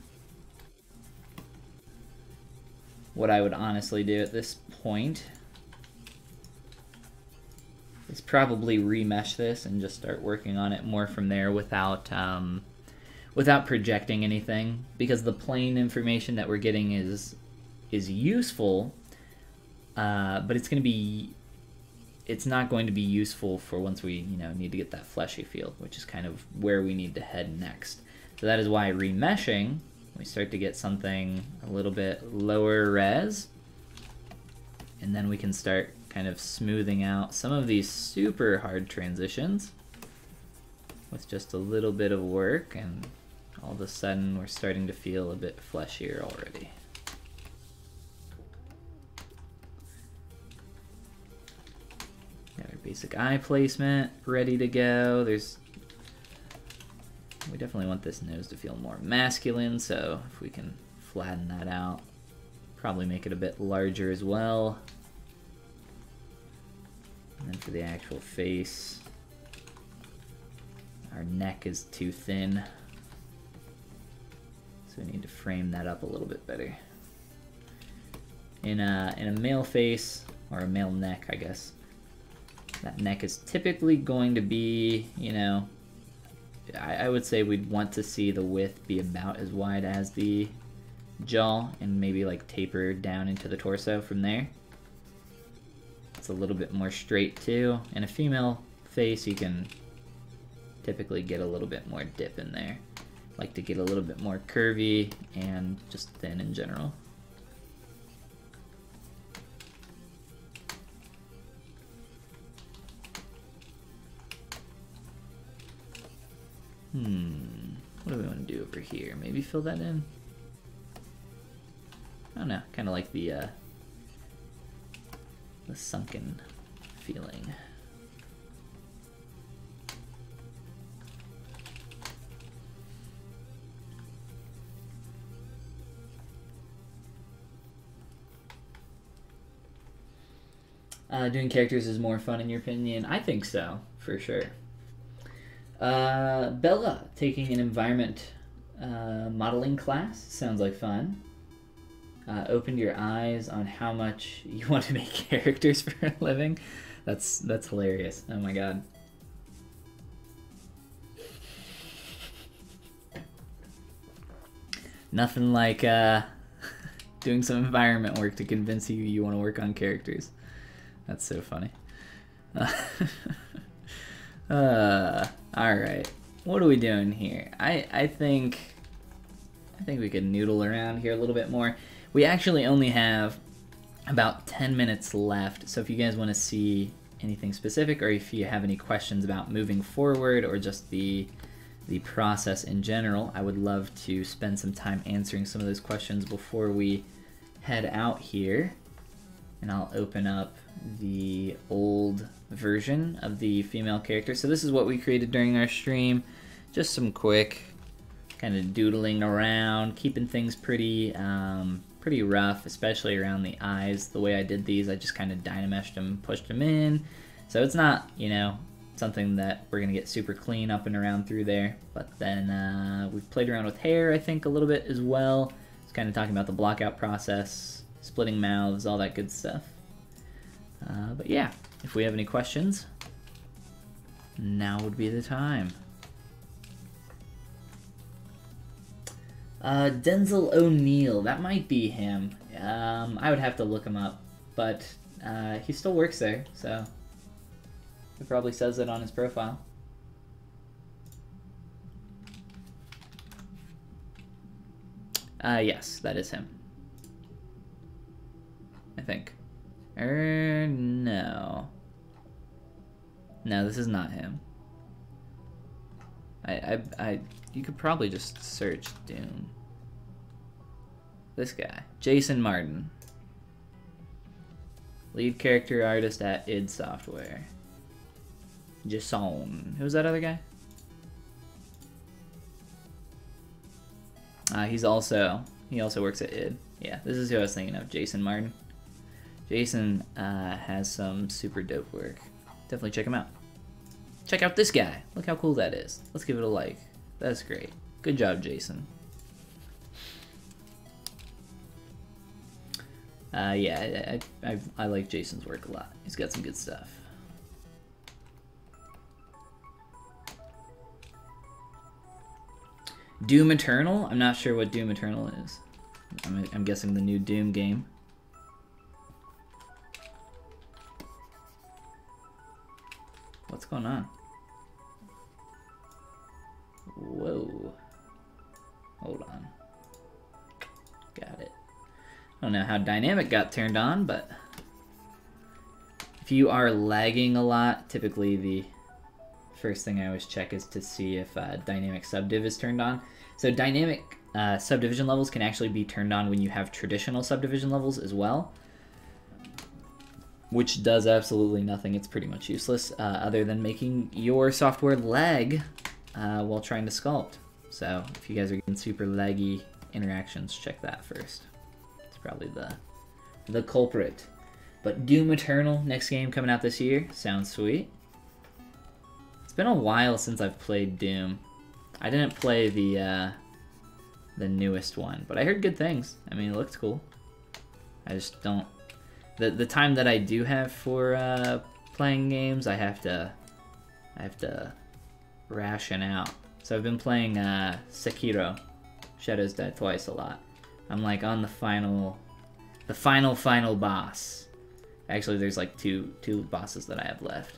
What I would honestly do at this point is probably remesh this and just start working on it more from there without without projecting anything, because the plane information that we're getting is useful, but it's not going to be useful for once we need to get that fleshy feel, which is kind of where we need to head next. So that is why remeshing, we start to get something a little bit lower res, and then we can start kind of smoothing out some of these super hard transitions with just a little bit of work, and all of a sudden we're starting to feel a bit fleshier already. Got our basic eye placement ready to go. We definitely want this nose to feel more masculine, so if we can flatten that out, probably make it a bit larger as well. And then for the actual face, our neck is too thin. So we need to frame that up a little bit better. In a male face, or a male neck, I guess, that neck is typically going to be, you know, I would say we'd want to see the width be about as wide as the jaw and maybe like taper down into the torso from there. It's a little bit more straight too. In a female face, you can typically get a little bit more dip in there. Like to get a little bit more curvy and just thin in general. What do we want to do over here? Maybe fill that in? I don't know, kind of like the sunken feeling. Doing characters is more fun in your opinion? I think so, for sure. Bella taking an environment modeling class. Sounds like fun. Opened your eyes on how much you want to make characters for a living. That's hilarious. Oh my god. Nothing like doing some environment work to convince you want to work on characters. That's so funny. Alright. What are we doing here? I think we could noodle around here a little bit more. We actually only have about 10 minutes left, so if you guys want to see anything specific, or if you have any questions about moving forward or just the process in general, I would love to spend some time answering some of those questions before we head out here. And I'll open up the old version of the female character. So this is what we created during our stream. Just some quick kind of doodling around, keeping things pretty pretty rough, especially around the eyes. The way I did these, I just kind of dynameshed them, pushed them in. So it's not, you know, something that we're gonna get super clean up and around through there. But then we've played around with hair, I think, a little bit as well. It's kind of talking about the block out process, splitting mouths, all that good stuff. But yeah, if we have any questions, now would be the time. Denzel O'Neil, that might be him. I would have to look him up, but he still works there, so it probably says it on his profile. Yes, that is him. I think. No. No, this is not him. You could probably just search Dune. This guy, Jason Martin. Lead character artist at id Software. Jason. Who's that other guy? He also works at id. Yeah, this is who I was thinking of, Jason Martin. Jason has some super dope work. Definitely check him out. Check out this guy. Look how cool that is. Let's give it a like. That's great. Good job, Jason. Yeah, I like Jason's work a lot. He's got some good stuff. Doom Eternal? I'm not sure what Doom Eternal is. I'm guessing the new Doom game. What's going on? Whoa. Hold on. Got it. I don't know how dynamic got turned on, but if you are lagging a lot, typically the first thing I always check is to see if dynamic subdiv is turned on. So dynamic subdivision levels can actually be turned on when you have traditional subdivision levels as well, which does absolutely nothing. It's pretty much useless other than making your software lag while trying to sculpt. So if you guys are getting super laggy interactions, check that first. It's probably the culprit. But Doom Eternal, next game coming out this year. Sounds sweet. It's been a while since I've played Doom. I didn't play the newest one, but I heard good things. I mean, it looked cool. I just don't... The time that I do have for playing games, I have to ration out. So I've been playing Sekiro, Shadows Die Twice, a lot. I'm like on the final boss. Actually, there's like two bosses that I have left.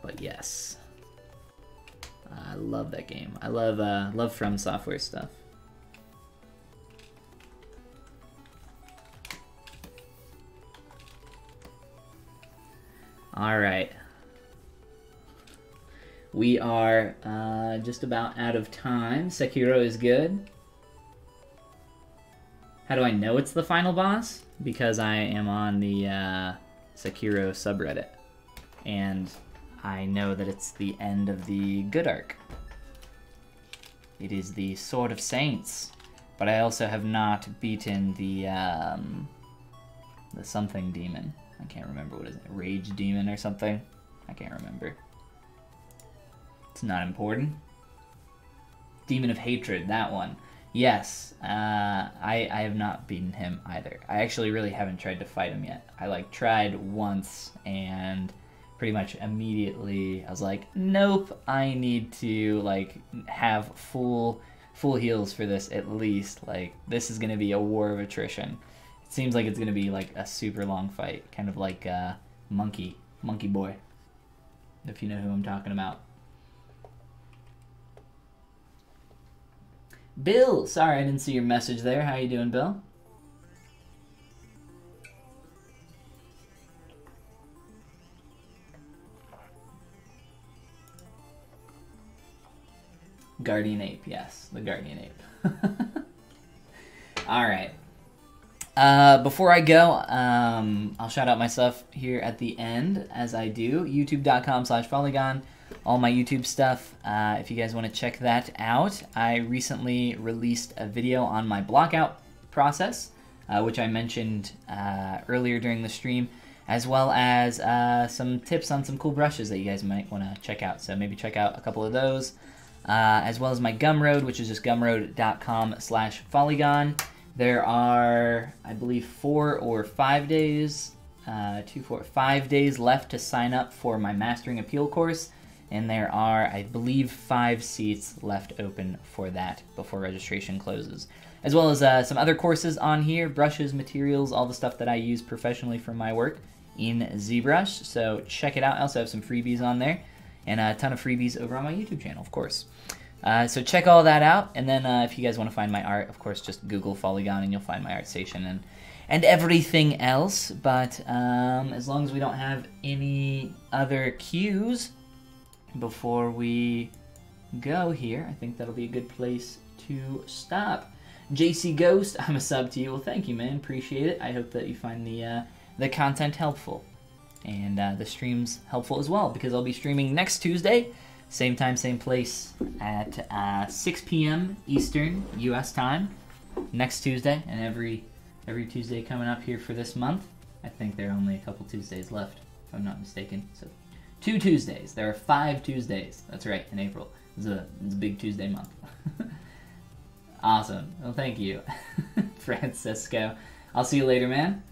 But yes, I love that game. I love From Software stuff. All right, we are just about out of time. Sekiro is good. How do I know it's the final boss? Because I am on the Sekiro subreddit, and I know that it's the end of the good arc. It is the Sword of Saints, but I also have not beaten the something demon. I can't remember what is it, Rage Demon or something? I can't remember. It's not important. Demon of Hatred, that one. Yes, I have not beaten him either. I actually really haven't tried to fight him yet. I like tried once and pretty much immediately I was like, nope, I need to like have full heals for this at least. Like, this is gonna be a war of attrition. It seems like it's gonna be like a super long fight, kind of like Monkey Boy, if you know who I'm talking about. Bill, sorry I didn't see your message there. How you doing, Bill? Guardian Ape, yes, the Guardian Ape. All right. Before I go, I'll shout out my stuff here at the end, as I do. YouTube.com/Follygon. All my YouTube stuff, if you guys want to check that out. I recently released a video on my blockout process, which I mentioned earlier during the stream, as well as some tips on some cool brushes that you guys might want to check out. So maybe check out a couple of those, as well as my Gumroad, which is just gumroad.com/Follygon. There are, I believe, 4 or 5 days, 5 days left to sign up for my Mastering Appeal course. And there are, I believe, 5 seats left open for that before registration closes. As well as some other courses on here, brushes, materials, all the stuff that I use professionally for my work in ZBrush. So check it out. I also have some freebies on there, and a ton of freebies over on my YouTube channel, of course. So check all that out, and then if you guys want to find my art, of course, just Google Follygon and you'll find my art station and everything else. But as long as we don't have any other cues before we go here, I think that'll be a good place to stop. JC Ghost, I'm a sub to you. Well, thank you, man. Appreciate it. I hope that you find the content helpful, and the streams helpful as well, because I'll be streaming next Tuesday, same time, same place, at 6 p.m. Eastern U.S. time. Next Tuesday, and every Tuesday coming up here for this month. I think there are only a couple Tuesdays left, if I'm not mistaken. So 2 Tuesdays. There are 5 Tuesdays. That's right, in April. It's a big Tuesday month. Awesome. Well, thank you, Francisco. I'll see you later, man.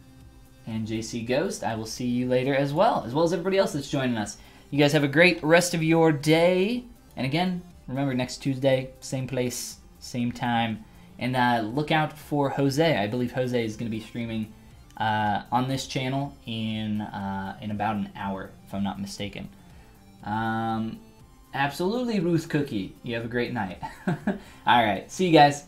And JC Ghost, I will see you later as well as everybody else that's joining us. You guys have a great rest of your day. And again, remember, next Tuesday, same place, same time. And look out for Jose. I believe Jose is going to be streaming on this channel in about an hour, if I'm not mistaken. Absolutely, Ruth Cookie. You have a great night. All right, see you guys.